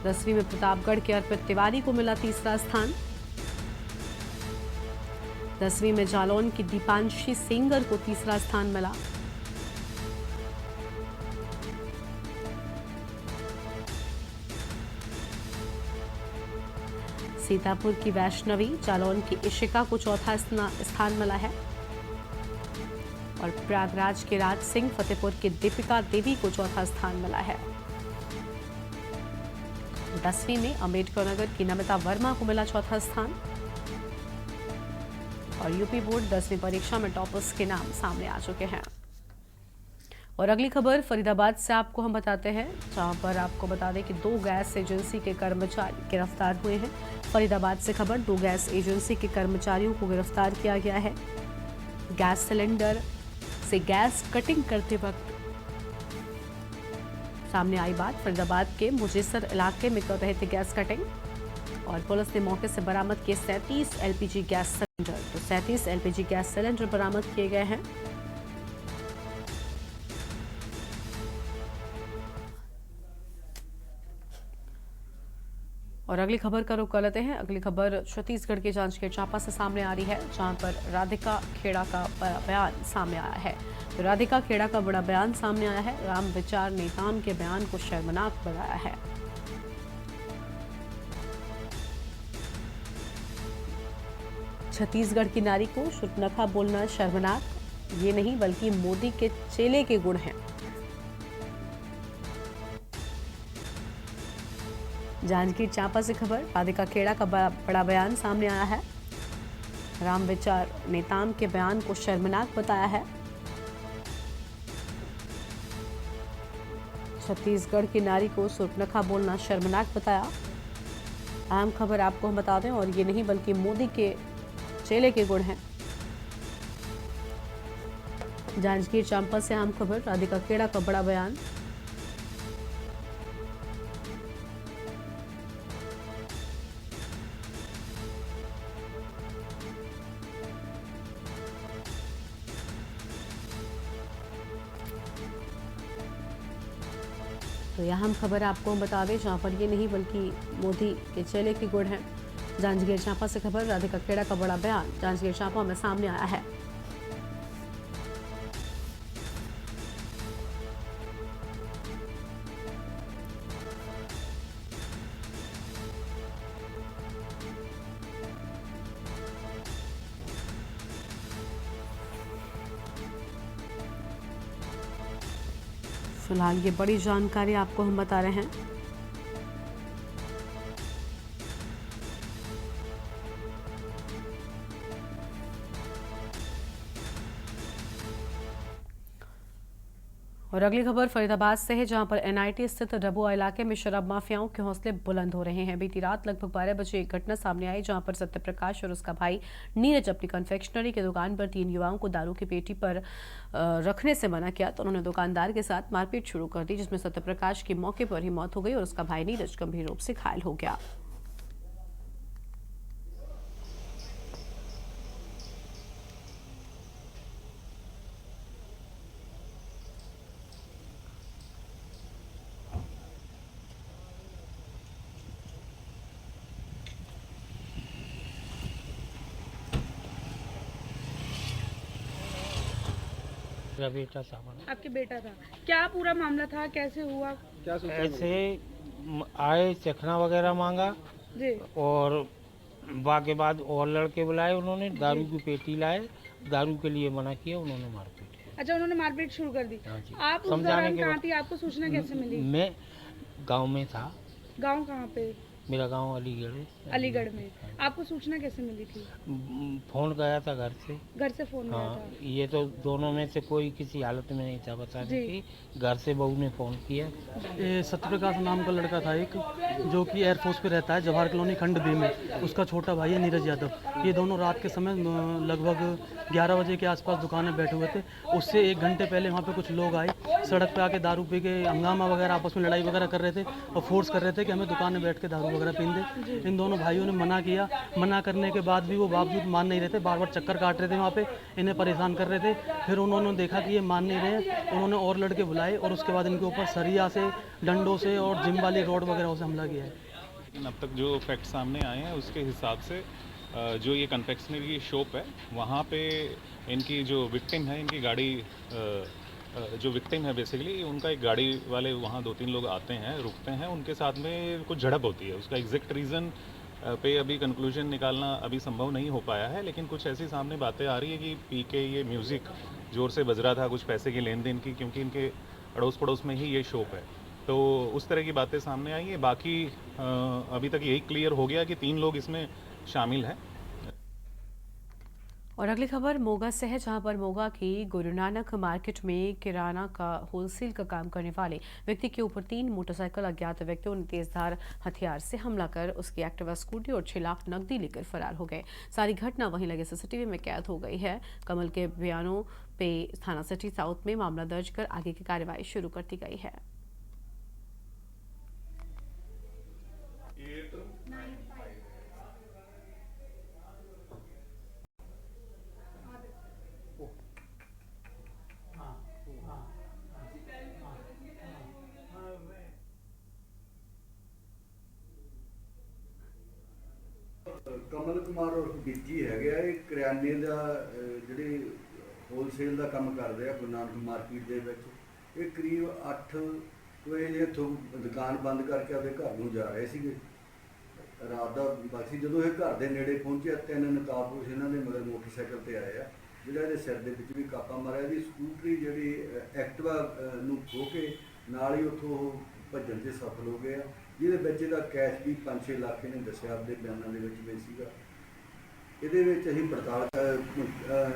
10वीं में प्रतापगढ़ के अर्पित तिवारी को मिला तीसरा स्थान, 10वीं में जालौन की दीपांशी सेंगर को तीसरा स्थान मिला, सीतापुर की वैष्णवी, जालौन की इशिका को चौथा स्थान मिला है, और प्रयागराज के राज सिंह, फतेहपुर की दीपिका देवी को चौथा स्थान मिला है। 10वीं में अम्बेडकर नगर की नमिता वर्मा को मिला चौथा स्थान, और यूपी बोर्ड 10वीं परीक्षा में टॉपर्स के नाम सामने आ चुके हैं। और अगली खबर फरीदाबाद से आपको हम बताते हैं, जहां पर आपको बता दें कि 2 गैस एजेंसी के कर्मचारी गिरफ्तार हुए हैं। फरीदाबाद से खबर, 2 गैस एजेंसी के कर्मचारियों को गिरफ्तार किया गया है। गैस सिलेंडर से गैस कटिंग करते वक्त सामने आई बात। फरीदाबाद के मुजेसर इलाके में कर रहे थे गैस कटिंग, और पुलिस ने मौके से बरामद किए 37 एलपीजी गैस सिलेंडर। तो 37 एलपीजी गैस सिलेंडर बरामद किए गए हैं। और अगली खबर का रुख कर लेते हैं। अगली खबर छत्तीसगढ़ के जांजगीर चांपा से सामने आ रही है, जहां पर राधिका खेड़ा का बड़ा बयान सामने आया है। तो राधिका खेड़ा का बड़ा बयान सामने आया है। राम विचार नेताम के बयान को शर्मनाक बताया है। छत्तीसगढ़ की नारी को शूर्पणखा बोलना शर्मनाक, ये नहीं बल्कि मोदी के चेले के गुण हैं। जांजगीर चांपा से खबर, राधिका खेड़ा का बड़ा बयान सामने आया है। राम विचार नेताम के बयान को शर्मनाक बताया है। छत्तीसगढ़ की नारी को शूर्पणखा बोलना शर्मनाक बताया। अहम खबर आपको हम बता दें, और ये नहीं बल्कि मोदी के चेले के गुण हैं। जांजगीर चांपा से अहम खबर, राधिका खेड़ा का बड़ा बयान। तो यह हम खबर आपको हम बता दें, जहां पर ये नहीं बल्कि मोदी के चेले के गुण हैं। जांजगीर चांपा से खबर, राधिका खेड़ा का बड़ा बयान जांजगीर चांपा में सामने आया है। फिलहाल ये बड़ी जानकारी आपको हम बता रहे हैं। और अगली खबर फरीदाबाद से है, जहां पर एनआईटी स्थित डबुआ इलाके में शराब माफियाओं के हौसले बुलंद हो रहे हैं। बीती रात लगभग 12 बजे एक घटना सामने आई, जहां पर सत्यप्रकाश और उसका भाई नीरज अपनी कन्फेक्शनरी की दुकान पर 3 युवाओं को दारू की पेटी पर रखने से मना किया तो उन्होंने दुकानदार के साथ मारपीट शुरू कर दी, जिसमें सत्यप्रकाश की मौके पर ही मौत हो गई और उसका भाई नीरज गंभीर रूप से घायल हो गया। बेटा था हमारा। आपके बेटा था, क्या पूरा मामला था, कैसे हुआ? ऐसे आए, चखना वगैरह मांगा जी। और बाकी बाद और लड़के बुलाए, उन्होंने दारू की पेटी लाए, दारू के लिए मना किया, उन्होंने मारपीट की। अच्छा, उन्होंने मारपीट शुरू कर दी। हाँ जी। आप उस समझाने दौरान के कहाँ बाद थी? आपको सूचना कैसे मिली? मैं गांव में था। गांव कहाँ पे? मेरा गांव अलीगढ़ है। अलीगढ़ में। आपको सूचना कैसे मिली थी? फोन गया था घर से। घर से फोन गया हाँ, था। ये तो दोनों में से कोई किसी हालत में नहीं था बताने की। घर से बहू ने फोन किया। ये सत्यप्रकाश नाम का लड़का था एक, जो कि एयरफोर्स पे रहता है, जवाहर कॉलोनी खंड बी में। उसका छोटा भाई है नीरज यादव। ये दोनों रात के समय लगभग 11 बजे के आसपास दुकान में बैठे हुए थे। उससे 1 घंटे पहले वहाँ पे कुछ लोग आए, सड़क पे आके दारू पी के हंगामा वगैरह, आपस में लड़ाई वगैरह कर रहे थे और फोर्स कर रहे थे कि हमें दुकान में बैठ के दारू वगैरह पीन दे। इन दोनों भाइयों ने मना किया। मना करने के बाद भी वो बावजूद मान नहीं रहे थे, बार बार चक्कर काट रहे थे, वहाँ पे इन्हें परेशान कर रहे थे। फिर उन्होंने देखा कि ये मान नहीं रहे, उन्होंने और लड़के बुलाए और उसके बाद इनके ऊपर सरिया से, डंडों से और जिम वाली रोड वगैरह से हमला किया है। लेकिन अब तक जो फैक्ट सामने आए हैं उसके हिसाब से जो ये कन्फेक्शनरी की शॉप है, वहाँ पे इनकी जो विक्टिम है, इनकी गाड़ी जो विक्टिम है बेसिकली, उनका एक गाड़ी वाले वहाँ 2-3 लोग आते हैं, रुकते हैं, उनके साथ में कुछ झड़प होती है। उसका एग्जैक्ट रीज़न पे अभी कंक्लूजन निकालना अभी संभव नहीं हो पाया है, लेकिन कुछ ऐसी सामने बातें आ रही है कि पी के ये म्यूज़िक ज़ोर से बज रहा था, कुछ पैसे की लेन देन की, क्योंकि इनके अड़ोस पड़ोस में ही ये शॉप है। तो उस तरह की बातें सामने आई है। बाकी अभी तक यही क्लियर हो गया कि 3 लोग इसमें शामिल हैं। और अगली खबर मोगा से है, जहां पर मोगा की गुरु नानक मार्केट में किराना का होलसेल का काम करने वाले व्यक्ति के ऊपर 3 मोटरसाइकिल अज्ञात व्यक्तियों ने तेजधार हथियार से हमला कर उसकी एक्टिवा स्कूटी और 6 लाख नकदी लेकर फरार हो गए। सारी घटना वहीं लगे सीसीटीवी में कैद हो गई है। कमल के बयानों पे थाना सिटी साउथ में मामला दर्ज कर आगे की कार्रवाई शुरू कर दी गई है। कमल कुमार और बिज्जी है, ये करियाने का ਜਿਹੜੇ होलसेल का काम करते हैं गुरु नानक मार्केट के विच। ये करीब 8 वजे इत्थों दुकान बंद करके अपने घर नूं जा रहे थे। रात का वक्त सी, जो ये घर के नेड़े पहुंचे 3 नकाबपोश इन्हों ने मगर मोटरसाइकिल पर आए, जिहड़ा इहदे सिर दे विच भी कापा मारिया। इहदी स्कूटरी जिहड़ी एक्टिवा नूं खो के नाल ही उत्थों भज्जण ते सफल हो गए, ਜਿਹਦੇ ਵਿੱਚ ਇਹਦਾ ਕੈਸ਼ ਵੀ 5-6 ਲੱਖ ਇਹਨੇ ਦੱਸਿਆ ਆਪਣੇ ਬਿਆਨਾਂ ਦੇ ਵਿੱਚ ਵੀ ਸੀਗਾ। ਇਹਦੇ ਵਿੱਚ ਅਸੀਂ ਪੜਤਾਲ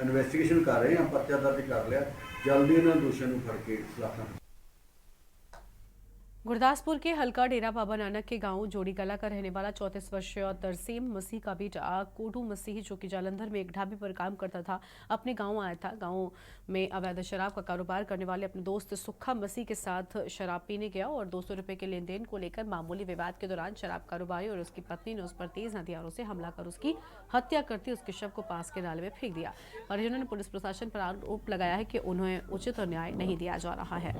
ਇਨਵੈਸਟੀਗੇਸ਼ਨ ਕਰ ਰਹੇ ਹਾਂ, ਪਰਚਾ ਦਰਜ ਕਰ ਲਿਆ, ਜਲਦੀ ਇਹਨਾਂ ਦੋਸ਼ੀਆਂ ਨੂੰ ਫੜ ਕੇ ਸਲਾਖਾਂ। गुरदासपुर के हल्का डेरा बाबा नानक के गांव जोड़ी कला का रहने वाला 34 वर्षीय तरसीम मसीह का बेटा कोटू मसीह, जो कि जालंधर में एक ढाबे पर काम करता था, अपने गांव आया था। गांव में अवैध शराब का कारोबार करने वाले अपने दोस्त सुखा मसीह के साथ शराब पीने गया और 200 रुपए के लेन देन को लेकर मामूली विवाद के दौरान शराब कारोबारी और उसकी पत्नी ने उस पर तेज हथियारों से हमला कर उसकी हत्या करती उसके शव को पास के नाले में फेंक दिया। परिजनों ने पुलिस प्रशासन पर आरोप लगाया है कि उन्हें उचित और न्याय नहीं दिया जा रहा है।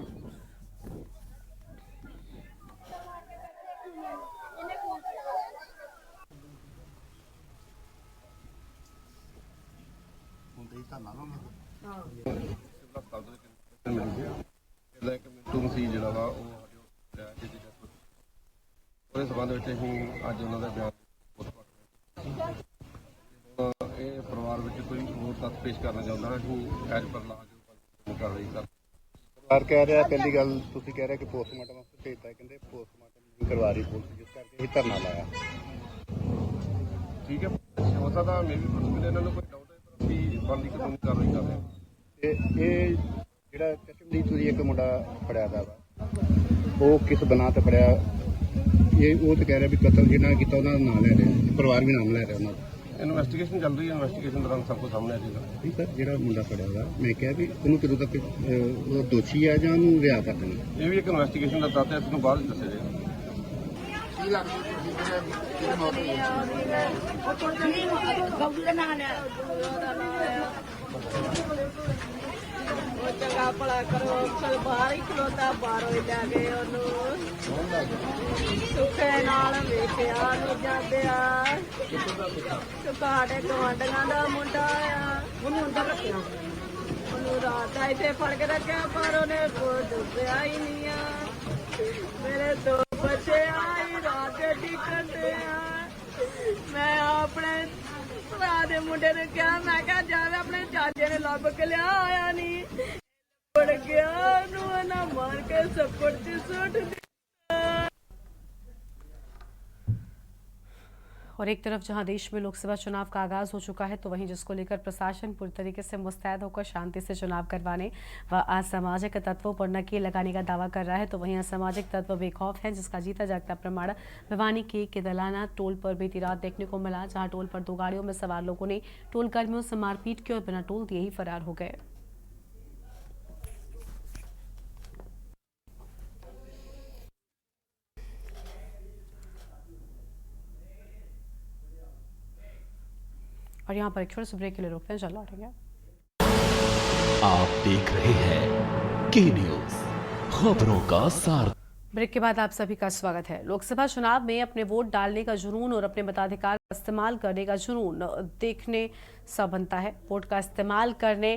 ਮਸੀਹ ਜਿਹੜਾ ਵਾ ਉਹ ਉਹਦੇ ਸੰਬੰਧ ਵਿੱਚ ਅਸੀਂ ਅੱਜ ਉਹਨਾਂ ਦਾ ਬਿਆਨ ਇਹ ਪਰਿਵਾਰ ਵਿੱਚ ਕੋਈ ਹੋਰ ਤੱਥ ਪੇਸ਼ ਕਰਨਾ ਚਾਹੁੰਦਾ ਹਾਂ। ਅਸੀਂ ਐਜ ਪਰ ਲਾ ਜੋ ਕਾਰਵਾਈ ਕਰ ਪਰਿਵਾਰ ਕਹਿ ਰਿਹਾ, ਪਹਿਲੀ ਗੱਲ ਤੁਸੀਂ ਕਹਿ ਰਹੇ ਕਿ ਪੋਸਟਮਾਰਟਮ ਵਾਸਤੇ ਭੇਜਤਾ, ਕਹਿੰਦੇ ਪੋਸਟਮਾਰਟਮ ਨਹੀਂ ਕਰਵਾ ਰਹੀ ਪੁਲਿਸ, ਜਿਸ ਕਰਕੇ ਇਹ ਧਰਨਾ ਲਾਇਆ। ਠੀਕ ਹੈ, ਹੋ ਸਕਦਾ ਮੈਂ ਵੀ ਪੁਲਿਸ ਮਿਲੇ, ਇਹਨਾਂ ਨੂੰ ਕੋਈ ਡਾਊਟ ਹੈ, ਪਰ ਅਸੀਂ ਬਣਦੀ ਕਾਨੂੰਨੀ ਕਾਰਵਾਈ ਕਰ ਰਹੇ ਹਾਂ। ਇਹ ਜਿਹੜਾ ਚਸ਼ਮਦੀਦ ਸੂਰੀ ਇੱਕ ਮੁੰਡਾ ਫੜਿਆ ਦਾ ਵਾ ਉਹ ਕਿਸ ਬਣਾ ਤੇ ਫੜਿਆ ਇਹ ਉਹ ਤਾਂ ਕਹਿ ਰਿਹਾ ਵੀ ਕਤਲ ਜਿਹਨਾਂ ਕੀਤਾ ਉਹਨਾਂ ਦਾ ਨਾਮ ਲੈ ਰਿਹਾ ਪਰਿਵਾਰ ਵੀ ਨਾਮ ਲੈ ਰਿਹਾ ਉਹਨਾਂ ਦਾ ਇਨਵੈਸਟੀਗੇਸ਼ਨ ਚੱਲ ਰਹੀ ਹੈ ਇਨਵੈਸਟੀਗੇਸ਼ਨ ਦੌਰਾਨ ਸਭ ਕੁਝ ਸਾਹਮਣੇ ਆ ਜਾਏਗਾ ਠੀਕ ਹੈ ਜਿਹੜਾ ਮੁੰਡਾ ਫੜਿਆ ਵਾ ਮੈਂ ਕਿਹਾ ਵੀ ਉਹਨੂੰ ਕਦੋਂ ਤੱਕ ਉਹ ਦੋਸ਼ੀ ਆ ਜਾਂ ਉਹਨੂੰ ਰਿਆ ਕਰ ਦੇਣਾ ਇਹ ਵੀ ਇੱਕ ਇਨਵੈਸਟੀਗੇਸ਼ਨ ਦਾ ਤੱਤ ਹੈ ਇਸ ਤੋਂ ਬਾਅਦ ਹੀ ਦੱਸਿਆ ਜਾਏਗਾ ਚੰਗਾ ਭਲਾ ਕਰੋ ਬਾਹਰ ਹੀ ਖਲੋਤਾ ਬਾਹਰੋਂ ਹੀ ਲੈ ਗਏ ਉਹਨੂੰ ਸੁੱਖੇ ਨਾਲ ਵੇਖਿਆ ਨੂੰ ਜਾਂਦੇ ਆ ਸਾਡੇ ਗਵਾਂਢੀਆਂ ਦਾ ਮੁੰਡਾ ਆ ਉਹਨੂੰ ਅੰਦਰ ਰੱਖਿਆ ਉਹਨੂੰ ਰਾਤ ਦਾ ਇੱਥੇ ਫੜ ਕੇ ਰੱਖਿਆ ਪਰ ਉਹਨੇ ਕੋਈ ਡੁੱਬਿਆ ਹੀ ਨਹੀਂ ਆ ਮੇਰੇ ਦੋ ਬੱਚੇ ਆਈ ਰਾਤ ਦੇ ਟਿਕਟਦੇ ਆ ਮੈਂ ਆਪਣੇ ਭਰਾ ਦੇ ਮੁੰਡੇ ਨੂੰ ਕਿਹਾ ਮੈਂ ਕਿਹਾ ਜਾਵੇ ਆਪਣੇ ਚਾਚੇ ਨੇ ਲੱਭ ਕੇ ਲਿਆ ਆਇਆ ਨਹੀਂ ਪੜ ਗਿਆ ਉਹਨੂੰ ਨਾ ਮਾਰ ਕੇ ਸੱਪੜ ਚ ਸੁੱਟ दिया। और एक तरफ जहां देश में लोकसभा चुनाव का आगाज हो चुका है तो वहीं जिसको लेकर प्रशासन पूरी तरीके से मुस्तैद होकर शांति से चुनाव करवाने व असामाजिक तत्वों पर नकेल लगाने का दावा कर रहा है तो वहीं असामाजिक तत्व बेखौफ हैं जिसका जीता जागता प्रमाण भिवानी के केदलाना टोल पर बीती रात देखने को मिला जहां टोल पर 2 गाड़ियों में सवार लोगों ने टोल कर्मियों से मारपीट की और बिना टोल दिए ही फरार हो गए। और यहाँ पर एक छोटे से ब्रेक के लिए रोकते हैं, चल लौटेंगे। आप देख रहे हैं के न्यूज खबरों का सार। ब्रेक के बाद आप सभी का स्वागत है। लोकसभा चुनाव में अपने वोट डालने का जुनून और अपने मताधिकार का इस्तेमाल करने का जुनून देखने सा बनता है। वोट का इस्तेमाल करने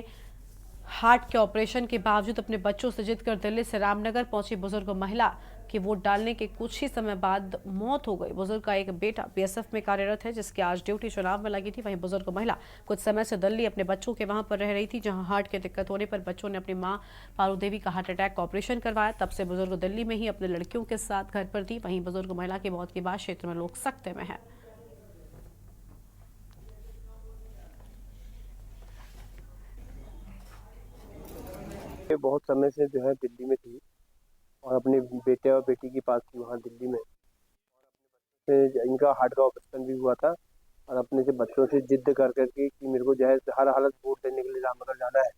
हार्ट के ऑपरेशन के बावजूद अपने बच्चों से जिद कर दिल्ली से रामनगर पहुंची बुजुर्ग महिला की वोट डालने के कुछ ही समय बाद मौत हो गई। बुजुर्ग का एक बेटा बीएसएफ में कार्यरत है जिसकी आज ड्यूटी चुनाव में लगी थी। वहीं बुजुर्ग महिला कुछ समय से दिल्ली अपने बच्चों के वहां पर रह रही थी जहां हार्ट की दिक्कत होने पर बच्चों ने अपनी मां पारू देवी का हार्ट अटैक का ऑपरेशन करवाया। तब से बुजुर्ग दिल्ली में ही अपने लड़कियों के साथ घर पर थी। वहीं बुजुर्ग महिला की मौत के बाद क्षेत्र में लोग सख्ते में है। बहुत समय से जो है दिल्ली में थी और अपने बेटे और बेटी के पास थी वहाँ दिल्ली में। इनका हार्ट का ऑपरेशन भी हुआ था और अपने से बच्चों से जिद कर करके कि मेरे को जो है हर हालत वोट देने के लिए रामनगर जाना है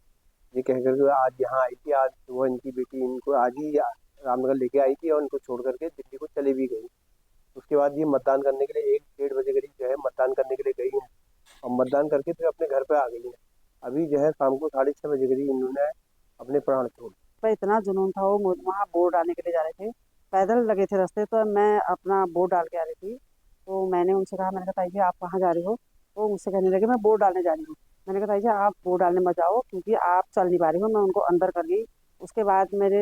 ये कह करके आज यहाँ आई थी। आज सुबह इनकी बेटी इनको आज ही रामनगर लेके आई थी और इनको छोड़ करके दिल्ली को चली भी गई। उसके बाद ये मतदान करने के लिए 1-1:30 बजे करीब जो है मतदान करने के लिए गई है और मतदान करके फिर अपने घर पे आ गई है। अभी जो है शाम को 6:30 बजे करीब इन्होंने अपने प्राण छोड़। इतना जुनून था वो वहाँ वोट डालने के लिए जा रहे थे, पैदल लगे थे रास्ते। तो मैं अपना वोट डाल के आ रही थी तो मैंने उनसे कहा, मैंने कहा ताई जी आप कहाँ जा रही हो? वो मुझसे कहने लगे मैं वोट डालने जा रही हूँ। मैंने कहा ताई जी आप वोट डालने मत जाओ क्योंकि आप चल नहीं पा रही हो। मैं उनको अंदर कर गई। उसके बाद मेरे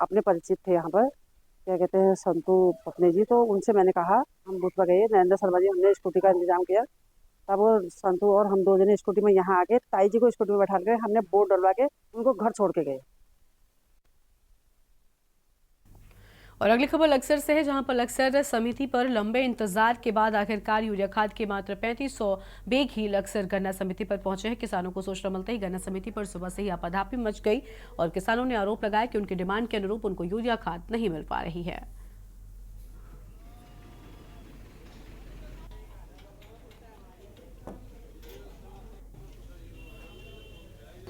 अपने परिचित थे यहाँ पर, क्या कहते हैं, संतू पत्नी जी। तो उनसे मैंने कहा हम बूथ पर गए, नरेंद्र शर्मा जी हमने स्कूटी का इंतजाम किया। तब वो संतू और हम 2 जने स्कूटी में यहाँ आके ताई जी को स्कूटी में बैठा के हमने वोट डलवा के उनको घर छोड़ के गए। और अगली खबर लक्सर से है जहां पर लक्सर समिति पर लंबे इंतजार के बाद आखिरकार यूरिया खाद के मात्र 3500 बैग ही लक्सर गन्ना समिति पर पहुंचे हैं। किसानों को सूचना मिलते ही गन्ना समिति पर सुबह से ही आपाधापी मच गई और किसानों ने आरोप लगाया कि उनकी डिमांड के अनुरूप उनको यूरिया खाद नहीं मिल पा रही है।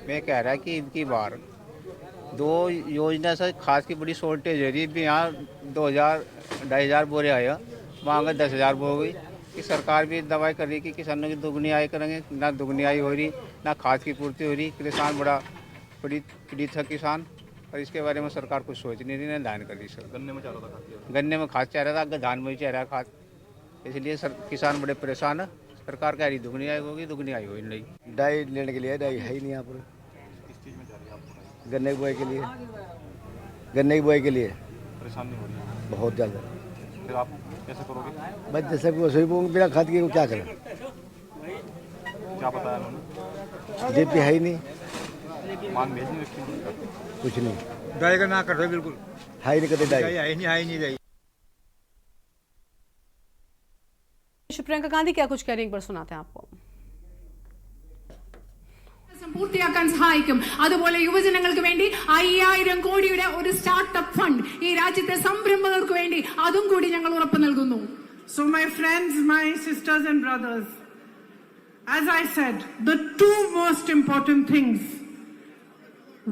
मैं कह रहा कि इनकी बार 2 योजना से खाद की बड़ी शॉर्टेज हो रही है। यहाँ 2000-2500 बोरे आया, वहाँ का 10,000 हो गई। कि सरकार भी दवाई कर रही कि किसानों की दुगनी आय करेंगे, ना दुगनी आय हो रही ना खाद की पूर्ति हो रही। किसान बड़ा पीड़ित था किसान और इसके बारे में सरकार कुछ सोच नहीं रही ना धान कर रही। सर गन्ने में खाद चाह रहा था, धान में भी चाह रहा खाद, इसलिए किसान बड़े परेशान है। सरकार कह रही दुगनी आय होगी, दुगनी आय होगी नहीं। डाई लेने के लिए डाई है ही नहीं यहाँ पर। गन्ने की बुआई के लिए, गन्ने की बुआई के लिए परेशानी हो रही है बहुत ज़्यादा। फिर आप कैसे करोगे? बस जैसे वैसे बिना खाद के क्या करें? क्या बताया उन्होंने? जेपी है ही नहीं, मांग भेज नहीं रखी कुछ नहीं। डाई का ना कर रहे बिल्कुल है ही नहीं, कभी डाई है नहीं डाई। प्रियंका गांधी क्या कुछ कह रही है, एक बार सुनाते हैं आपको। പൂർത്തിയാക്കാൻ സഹായിക്കും. അതുപോലെ യുവജനങ്ങൾക്ക് വേണ്ടി 5000 കോടിയുടെ ഒരു സ്റ്റാർട്ടപ്പ് ഫണ്ട് ഈ രാജ്യത്തെ സംരംഭകർക്ക് വേണ്ടി അതും കൂടി ഞങ്ങൾ ഉറപ്പ് നൽകുന്നു. So my friends, my sisters and brothers, as I said, the two most important things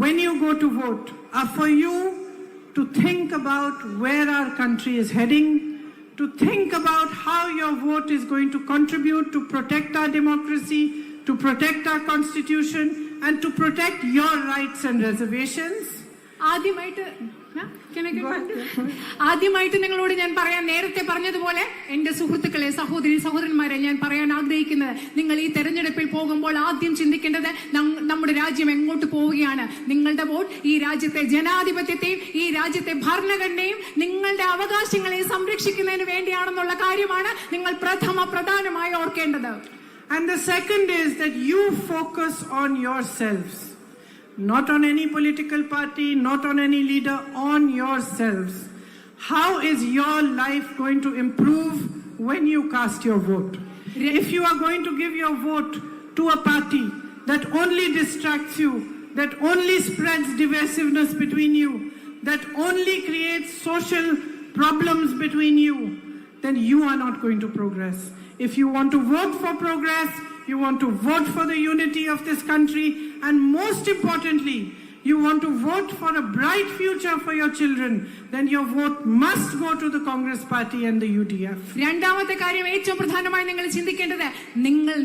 when you go to vote are for you to think about where our country is heading, to think about how your vote is going to contribute to protect our democracy, to protect our constitution, and to protect your rights and reservations. ആദ്യമായിട്ട് നിങ്ങളോട് ഞാൻ പറയാൻ നേരത്തെ പറഞ്ഞതുപോലെ എന്റെ സുഹൃത്തുക്കളെ, സഹോദരന്മാരെ, ഞാൻ പറയാൻ ആഗ്രഹിക്കുന്നത്, നിങ്ങൾ ഈ തെരഞ്ഞെടുപ്പിൽ പോകുമ്പോൾ ആദ്യം ചിന്തിക്കേണ്ടത് നമ്മുടെ രാജ്യം എങ്ങോട്ട് പോവുകയാണ്. നിങ്ങളുടെ വോട്ട് ഈ രാജ്യത്തെ ജനാധിപത്യത്തെയും ഈ രാജ്യത്തെ ഭരണഘടനയും നിങ്ങളുടെ അവകാശങ്ങളെയും സംരക്ഷിക്കുന്നതിന് വേണ്ടിയാണെന്നുള്ള കാര്യമാണ് നിങ്ങൾ പ്രധാനമായി ഓർക്കേണ്ടത്. And the second is that you focus on yourselves. Not on any political party, not on any leader, on yourselves. How is your life going to improve when you cast your vote? If you are going to give your vote to a party that only distracts you, that only spreads divisiveness between you, that only creates social problems between you, then you are not going to progress. If you want to vote for progress, you want to vote for the unity of this country, and most importantly, you want to vote for a bright future for your children, then your vote must go to the Congress Party and the UDF. രണ്ടാമത്തെ കാര്യം, ഏറ്റവും പ്രധാനമായി നിങ്ങൾ ചിന്തിക്കേണ്ടത്,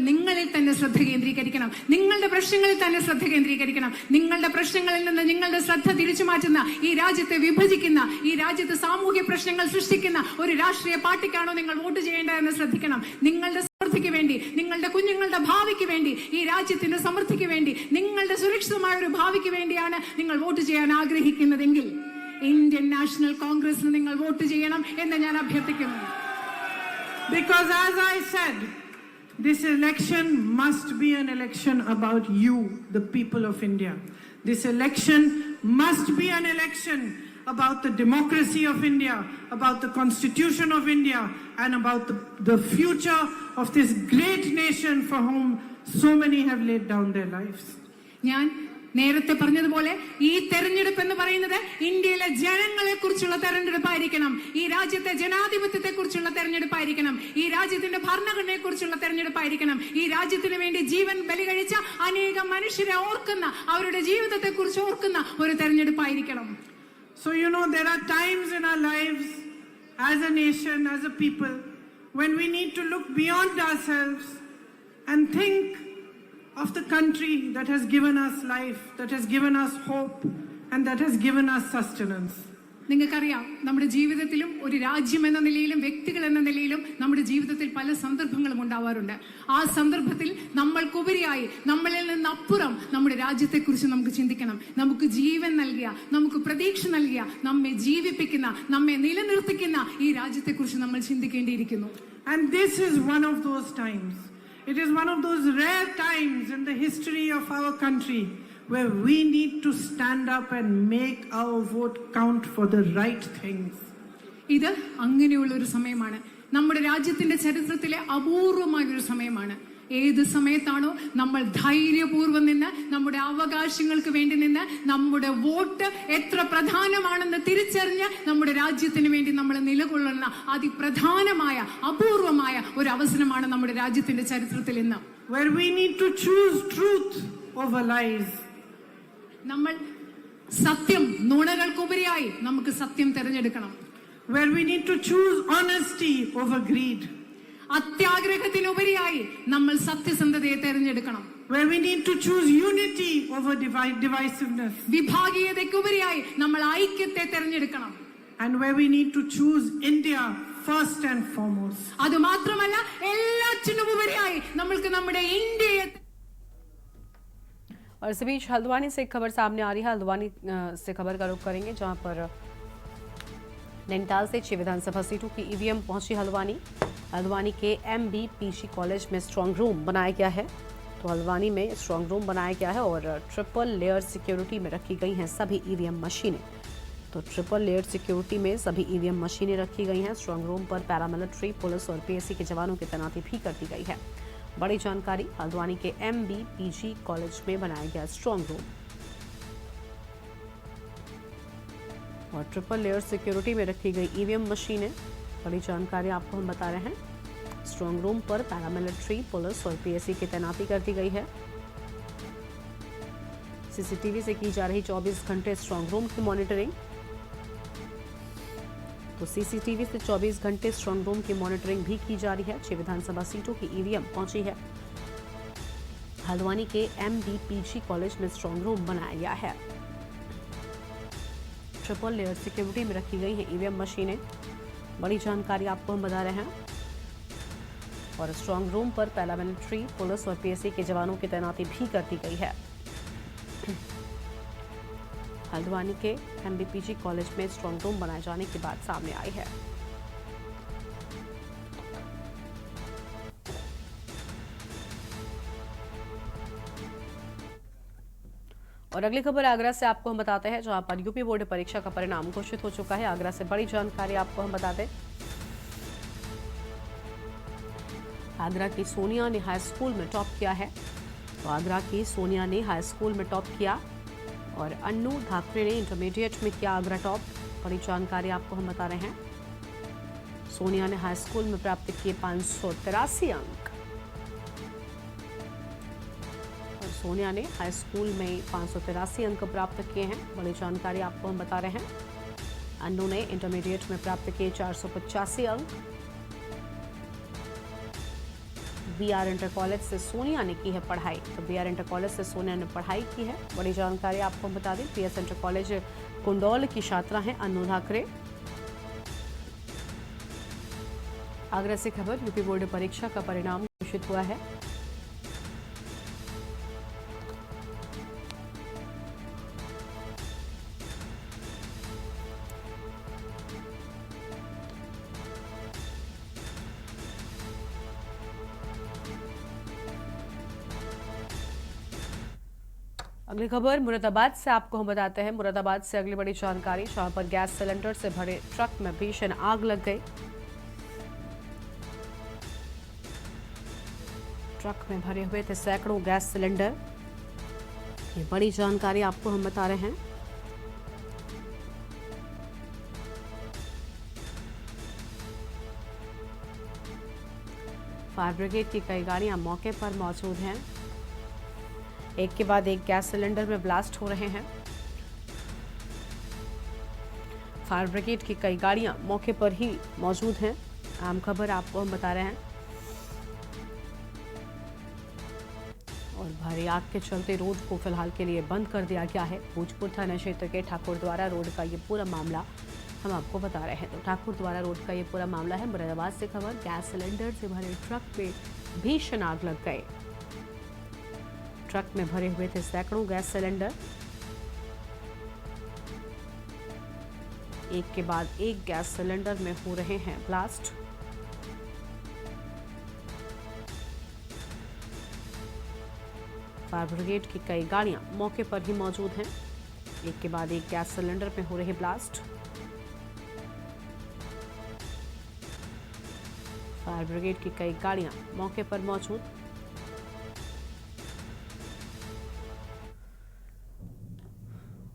നിങ്ങളിൽ തന്നെ ശ്രദ്ധ കേന്ദ്രീകരിക്കണം. നിങ്ങളുടെ പ്രശ്നങ്ങളിൽ തന്നെ ശ്രദ്ധ കേന്ദ്രീകരിക്കണം. നിങ്ങളുടെ പ്രശ്നങ്ങളിൽ നിന്ന് നിങ്ങളുടെ ശ്രദ്ധ തിരിച്ചു മാറ്റുന്ന, ഈ രാജ്യത്തെ വിഭജിക്കുന്ന, ഈ രാജ്യത്ത് സാമൂഹ്യ പ്രശ്നങ്ങൾ സൃഷ്ടിക്കുന്ന ഒരു രാഷ്ട്രീയ പാർട്ടിക്കാണോ നിങ്ങൾ വോട്ട് ചെയ്യേണ്ടതെന്ന് ശ്രദ്ധിക്കണം. നിങ്ങളുടെ സമൃദ്ധിക്ക് വേണ്ടി, നിങ്ങളുടെ കുഞ്ഞുങ്ങളുടെ ഭാവിക്ക് വേണ്ടി, ഈ രാജ്യത്തിന്റെ സമൃദ്ധിക്ക് വേണ്ടി, നിങ്ങളുടെ സുരക്ഷിതമായ ഒരു ഭാവിക്ക് വേണ്ടിയാണ് നിങ്ങൾ വോട്ട് ചെയ്യാൻ ആഗ്രഹിക്കുന്നതെങ്കിൽ ഇന്ത്യൻ നാഷണൽ കോൺഗ്രസിന് നിങ്ങൾ വോട്ട് ചെയ്യണം എന്ന് ഞാൻ അഭ്യർത്ഥിക്കുന്നു. Because as I said, this election must be an election about you, the people of India. This election must be an election about the democracy of India, about the constitution of India, and about the future of this great nation for whom so many have laid down their lives. ഞാൻ നേരത്തെ പറഞ്ഞതുപോലെ ഈ തെരഞ്ഞെടുപ്പ് എന്ന് പറയുന്നത് ഇന്ത്യയിലെ ജനങ്ങളെ കുറിച്ചുള്ള തെരഞ്ഞെടുപ്പായിരിക്കണം. ഈ രാജ്യത്തെ ജനാധിപത്യത്തെ കുറിച്ചുള്ള തെരഞ്ഞെടുപ്പായിരിക്കണം. ഈ രാജ്യത്തിന്റെ ഭരണഘടനയെ കുറിച്ചുള്ള തെരഞ്ഞെടുപ്പായിരിക്കണം. ഈ രാജ്യത്തിന് വേണ്ടി ജീവൻ ബലികഴിച്ച അനേകം മനുഷ്യരെ ഓർക്കുന്ന, അവരുടെ ജീവിതത്തെ കുറിച്ച് ഓർക്കുന്ന ഒരു തെരഞ്ഞെടുപ്പായിരിക്കണം. So there are times in our lives as a nation, as a people, when we need to look beyond ourselves and think of the country that has given us life, that has given us hope, and that has given us sustenance. നിങ്ങൾക്കറിയാം, നമ്മുടെ ജീവിതത്തിലും ഒരു രാജ്യം എന്ന നിലയിലും വ്യക്തികൾ എന്ന നിലയിലും നമ്മുടെ ജീവിതത്തിൽ പല സന്ദർഭങ്ങളും ഉണ്ടാവാറുണ്ട്. ആ സന്ദർഭത്തിൽ നമ്മൾക്കുപരിയായി, നമ്മളിൽ നിന്നപ്പുറം നമ്മുടെ രാജ്യത്തെക്കുറിച്ച് നമുക്ക് ചിന്തിക്കണം. നമുക്ക് ജീവൻ നൽകിയ, നമുക്ക് പ്രതീക്ഷ നൽകിയ, നമ്മെ ജീവിപ്പിക്കുന്ന, നമ്മെ നിലനിർത്തിക്കുന്ന ഈ രാജ്യത്തെക്കുറിച്ച് നമ്മൾ ചിന്തിക്കേണ്ടിയിരിക്കുന്നു. And this is one of those times. It is one of those rare times in the history of our country where we need to stand up and make our vote count for the right things. ഇത് അങ്ങനെയുള്ള ഒരു സമയമാണ്. നമ്മുടെ രാജ്യത്തിന്റെ ചരിത്രത്തിലെ അപൂർവമായ ഒരു സമയമാണ്. ഏത് സമയത്താണോ നമ്മൾ ധൈര്യപൂർവ്വം നിന്ന് നമ്മുടെ അവകാശങ്ങൾക്ക് വേണ്ടി നിന്ന് നമ്മുടെ വോട്ട് എത്ര പ്രധാനമാണെന്ന് തിരിച്ചറിഞ്ഞ് നമ്മുടെ രാജ്യത്തിന് വേണ്ടി നമ്മൾ നിലകൊള്ളുന്ന അതിപ്രധാനമായ അപൂർവമായ ഒരു അവസരമാണ് നമ്മുടെ രാജ്യത്തിന്റെ ചരിത്രത്തിൽ ഇന്ന്. Where we need to choose truth over lies. നമ്മൾ സത്യം, നുണകൾക്കുപരിയായി നമുക്ക് സത്യം തിരഞ്ഞെടുക്കണം. Where we need to choose honesty over greed. അത്യാഗ്രഹത്തിനുപരിയായി നമ്മൾ സത്യസന്ധതയെ തിരഞ്ഞെടുക്കണം. Where we need to choose unity over divisiveness. വിഭാഗീയതയ്ക്കുപരിയായി നമ്മൾ ഐക്യത്തെ തിരഞ്ഞെടുക്കണം. And where we need to choose India first and foremost. അത് മാത്രമല്ല, എല്ലാറ്റിനും ഉപരിയായി നമ്മൾക്ക് നമ്മുടെ ഇന്ത്യയെ. और इस बीच हल्द्वानी से एक खबर सामने आ रही है. हल्द्वानी से खबर का रुख करेंगे, जहां पर नैनीताल से 6 विधानसभा सीटों की ईवीएम पहुंची हल्द्वानी के MBPC कॉलेज में स्ट्रांग रूम बनाया गया है. तो हल्द्वानी में स्ट्रांग रूम बनाया गया है और ट्रिपल लेयर सिक्योरिटी में रखी गई हैं सभी ईवीएम मशीनें. तो ट्रिपल लेयर सिक्योरिटी में सभी ईवीएम मशीनें रखी गई हैं. स्ट्रांग रूम पर पैरामिलिट्री, पुलिस और PSC के जवानों की तैनाती भी कर दी गई है. बड़ी जानकारी, हल्द्वानी के MBPG कॉलेज में बनाया गया स्ट्रॉन्ग रूम और ट्रिपल लेयर सिक्योरिटी में रखी गई EVM मशीनें। बड़ी जानकारी आपको हम बता रहे हैं। स्ट्रॉन्ग रूम पर पैरामिलिट्री, पुलिस और PSC की तैनाती कर दी गई है। CCTV से की जा रही 24 घंटे स्ट्रॉन्ग रूम की मॉनिटरिंग। तो CCTV से 24 घंटे स्ट्रॉन्ग रूम की मॉनिटरिंग भी की जा रही है। 6 विधानसभा सीटों की EVM पहुंची है। हल्द्वानी के MBPG कॉलेज में स्ट्रॉन्ग रूम बनाया गया है। ट्रिपल लेयर सिक्योरिटी में रखी गई है EVM मशीनें। बड़ी जानकारी आपको हम बता रहे हैं। और स्ट्रॉन्ग रूम पर पैरामिलिट्री, पुलिस और PSC के जवानों की तैनाती भी कर दी गई है। हल्द्वानी के MBPG कॉलेज में स्ट्रॉन्ग रूम बनाए जाने की बात सामने आई है। और अगली खबर आगरा से आपको हम बताते हैं, जहां पर यूपी बोर्ड परीक्षा का परिणाम घोषित हो चुका है। आगरा से बड़ी जानकारी आपको हम बता दें। आगरा की सोनिया ने हाई स्कूल में टॉप किया है। तो आगरा की सोनिया ने हाई स्कूल में टॉप किया और अन्नू धाकरे ने इंटरमीडिएट में किया आगरा टॉप। बड़ी जानकारी आपको हम बता रहे हैं। सोनिया ने हाई स्कूल में प्राप्त किए 583 अंक और सोनिया ने हाई स्कूल में 583 अंक प्राप्त किए हैं। बड़ी जानकारी आपको हम बता रहे हैं। अन्नू ने इंटरमीडिएट में प्राप्त किए 485 अंक। BR इंटर कॉलेज से सोनिया ने की है पढ़ाई। तो BR इंटर कॉलेज से सोनिया ने पढ़ाई की है। बड़ी जानकारी आपको हम बता दें। PS इंटर कॉलेज कुंडौल की छात्रा हैं अन्नू धाकरे। आगरा से खबर, यूपी बोर्ड परीक्षा का परिणाम घोषित हुआ है। अगली खबर मुरादाबाद से आपको हम बताते हैं। मुरादाबाद से अगली बड़ी जानकारी, जहां पर गैस सिलेंडर से भरे ट्रक में भीषण आग लग गई। ट्रक में भरे हुए थे सैकड़ों गैस सिलेंडर। ये बड़ी जानकारी आपको हम बता रहे हैं। फायर ब्रिगेड की कई गाड़ियां मौके पर मौजूद हैं। एक के बाद एक गैस सिलेंडर में ब्लास्ट हो रहे हैं। फायर ब्रिगेड की कई गाड़ियां मौके पर ही मौजूद हैं। आम खबर आपको हम बता रहे हैं। और भारी आग के चलते रोड को फिलहाल के लिए बंद कर दिया गया है। भोजपुर थाना क्षेत्र के ठाकुर द्वारा रोड का ये पूरा मामला हम आपको बता रहे हैं। तो ठाकुर द्वारा रोड का ये पूरा मामला है। मुरादाबाद से खबर, गैस सिलेंडर से भरे ट्रक में भीषण आग लग गए। ट्रक में भरे हुए थे सैकड़ों गैस सिलेंडर। एक के बाद एक गैस सिलेंडर में हो रहे हैं ब्लास्ट। फायर ब्रिगेड की कई गाड़ियां मौके पर ही मौजूद हैं। एक के बाद एक गैस सिलेंडर में हो रहे ब्लास्ट। फायर ब्रिगेड की कई गाड़ियां मौके पर मौजूद।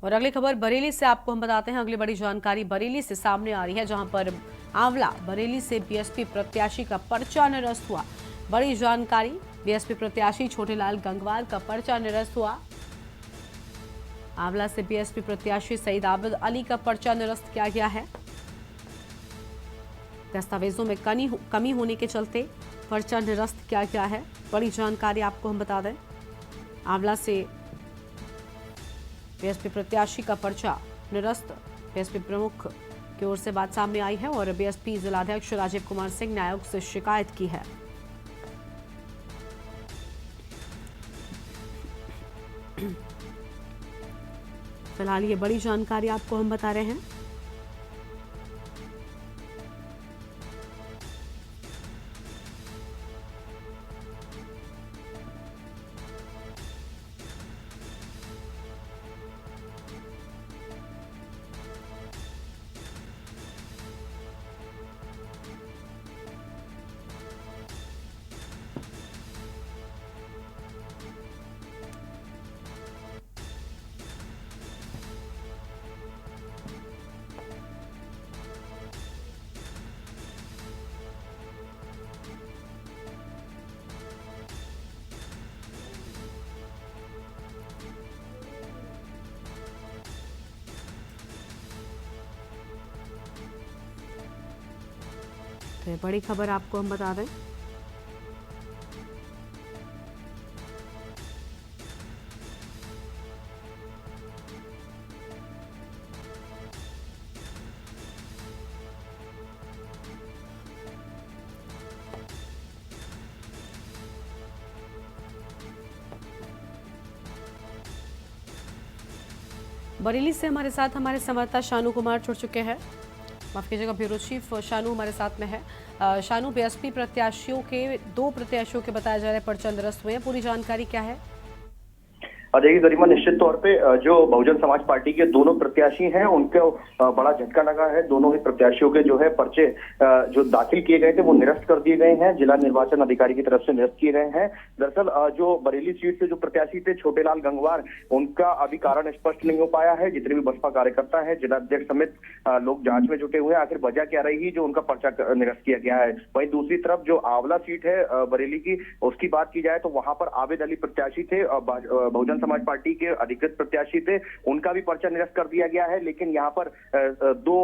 और अगली खबर बरेली से आपको हम बताते हैं। अगली बड़ी जानकारी बरेली से सामने आ रही है, जहां पर आंवला बरेली से BSP प्रत्याशी का पर्चा निरस्त हुआ। बड़ी जानकारी, BSP प्रत्याशी छोटेलाल गंगवार का पर्चा निरस्त हुआ। आंवला से BSP प्रत्याशी सईद आबिद अली का पर्चा निरस्त किया गया है। दस्तावेजों में कमी होने के चलते पर्चा निरस्त किया गया है। बड़ी जानकारी आपको हम बता दें। आंवला से BSP प्रत्याशी का पर्चा निरस्त BSP प्रमुख की ओर से बात सामने आई है और BSP जिलाध्यक्ष राजीव कुमार सिंह ने आयोग से शिकायत की है। फिलहाल ये बड़ी जानकारी आपको हम बता रहे हैं। है। बड़ी खबर आपको हम बता दें, बरेली से हमारे साथ हमारे संवाददाता शानू कुमार जुड़ चुके हैं। माफ कीजिएगा, ब्यूरो चीफ शानू हमारे साथ में है। शानू, बीएसपी प्रत्याशियों के 2 प्रत्याशियों के बताया जा रहे पर्चा निरस्त हुए हैं, पूरी जानकारी क्या है? देखिए गरिमा, निश्चित तौर पे जो बहुजन समाज पार्टी के दोनों प्रत्याशी हैं उनको बड़ा झटका लगा है। दोनों ही प्रत्याशियों के जो है पर्चे जो दाखिल किए गए थे वो निरस्त कर दिए गए हैं, जिला निर्वाचन अधिकारी की तरफ से निरस्त किए गए हैं। दरअसल जो बरेली सीट से जो प्रत्याशी थे छोटेलाल गंगवार, उनका अभी कारण स्पष्ट नहीं हो पाया है। जितने भी बसपा कार्यकर्ता है, जिलाध्यक्ष समेत लोग जांच में जुटे हुए हैं, आखिर वजह क्या रही जो उनका पर्चा निरस्त किया गया है। वहीं दूसरी तरफ जो आंवला सीट है बरेली की, उसकी बात की जाए तो वहां पर आबिद अली प्रत्याशी थे, बहुजन समाज पार्टी के अधिकृत प्रत्याशी थे, उनका भी पर्चा निरस्त कर दिया गया है। लेकिन यहाँ पर 2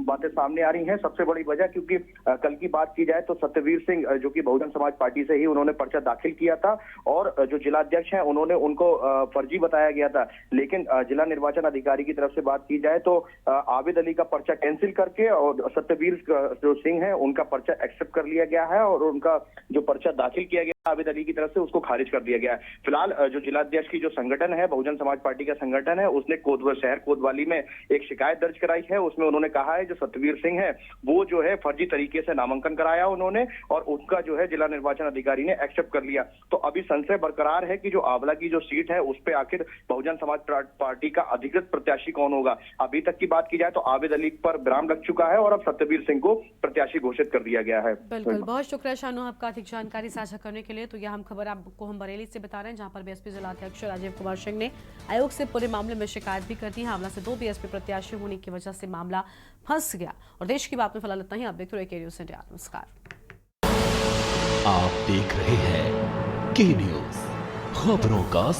बातें सामने आ रही हैं। सबसे बड़ी वजह, क्योंकि कल की बात की जाए तो सत्यवीर सिंह जो कि बहुजन समाज पार्टी से ही उन्होंने पर्चा दाखिल किया था और जो जिलाध्यक्ष हैं उन्होंने उनको फर्जी बताया गया था। लेकिन जिला निर्वाचन अधिकारी की तरफ से बात की जाए तो आबिद अली का पर्चा कैंसिल करके और सत्यवीर जो सिंह है उनका पर्चा एक्सेप्ट कर लिया गया है और उनका जो पर्चा दाखिल किया गया आबिद अली की तरफ से उसको खारिज कर दिया गया है। फिलहाल जो जिलाध्यक्ष की जो संगठन है, बहुजन समाज पार्टी का संगठन है, उसने शहर कोतवाली में एक शिकायत दर्ज कराई है। उसमें उन्होंने कहा है जो सत्यवीर सिंह है वो जो है फर्जी तरीके से नामांकन कराया उन्होंने और उसका जो है जिला निर्वाचन अधिकारी ने एक्सेप्ट कर लिया। तो अभी संशय बरकरार है कि जो आंवला की जो सीट है उस पर आखिर बहुजन समाज पार्टी का अधिकृत प्रत्याशी कौन होगा। अभी तक की बात की जाए तो आबिद अली पर विराम लग चुका है और अब सत्यवीर सिंह को प्रत्याशी घोषित कर दिया गया है। बिल्कुल, बहुत शुक्रिया शानू आपका अधिक जानकारी साझा करने के लिए। तो यह हम खबर आपको हम बरेली से बता रहे हैं, जहां पर बीएसपी जिलाध्यक्ष राजीव कुमार सिंह ने आयोग से पूरे मामले में शिकायत भी कर दी है। आंवला से 2 बीएसपी प्रत्याशी होने की वजह से मामला फंस गया। और देश की बात में फिलहाल इतना ही। आप देखते रहिए न्यूज़ इंडिया। नमस्कार। आप देख रहे हैं के न्यूज़, खबरों का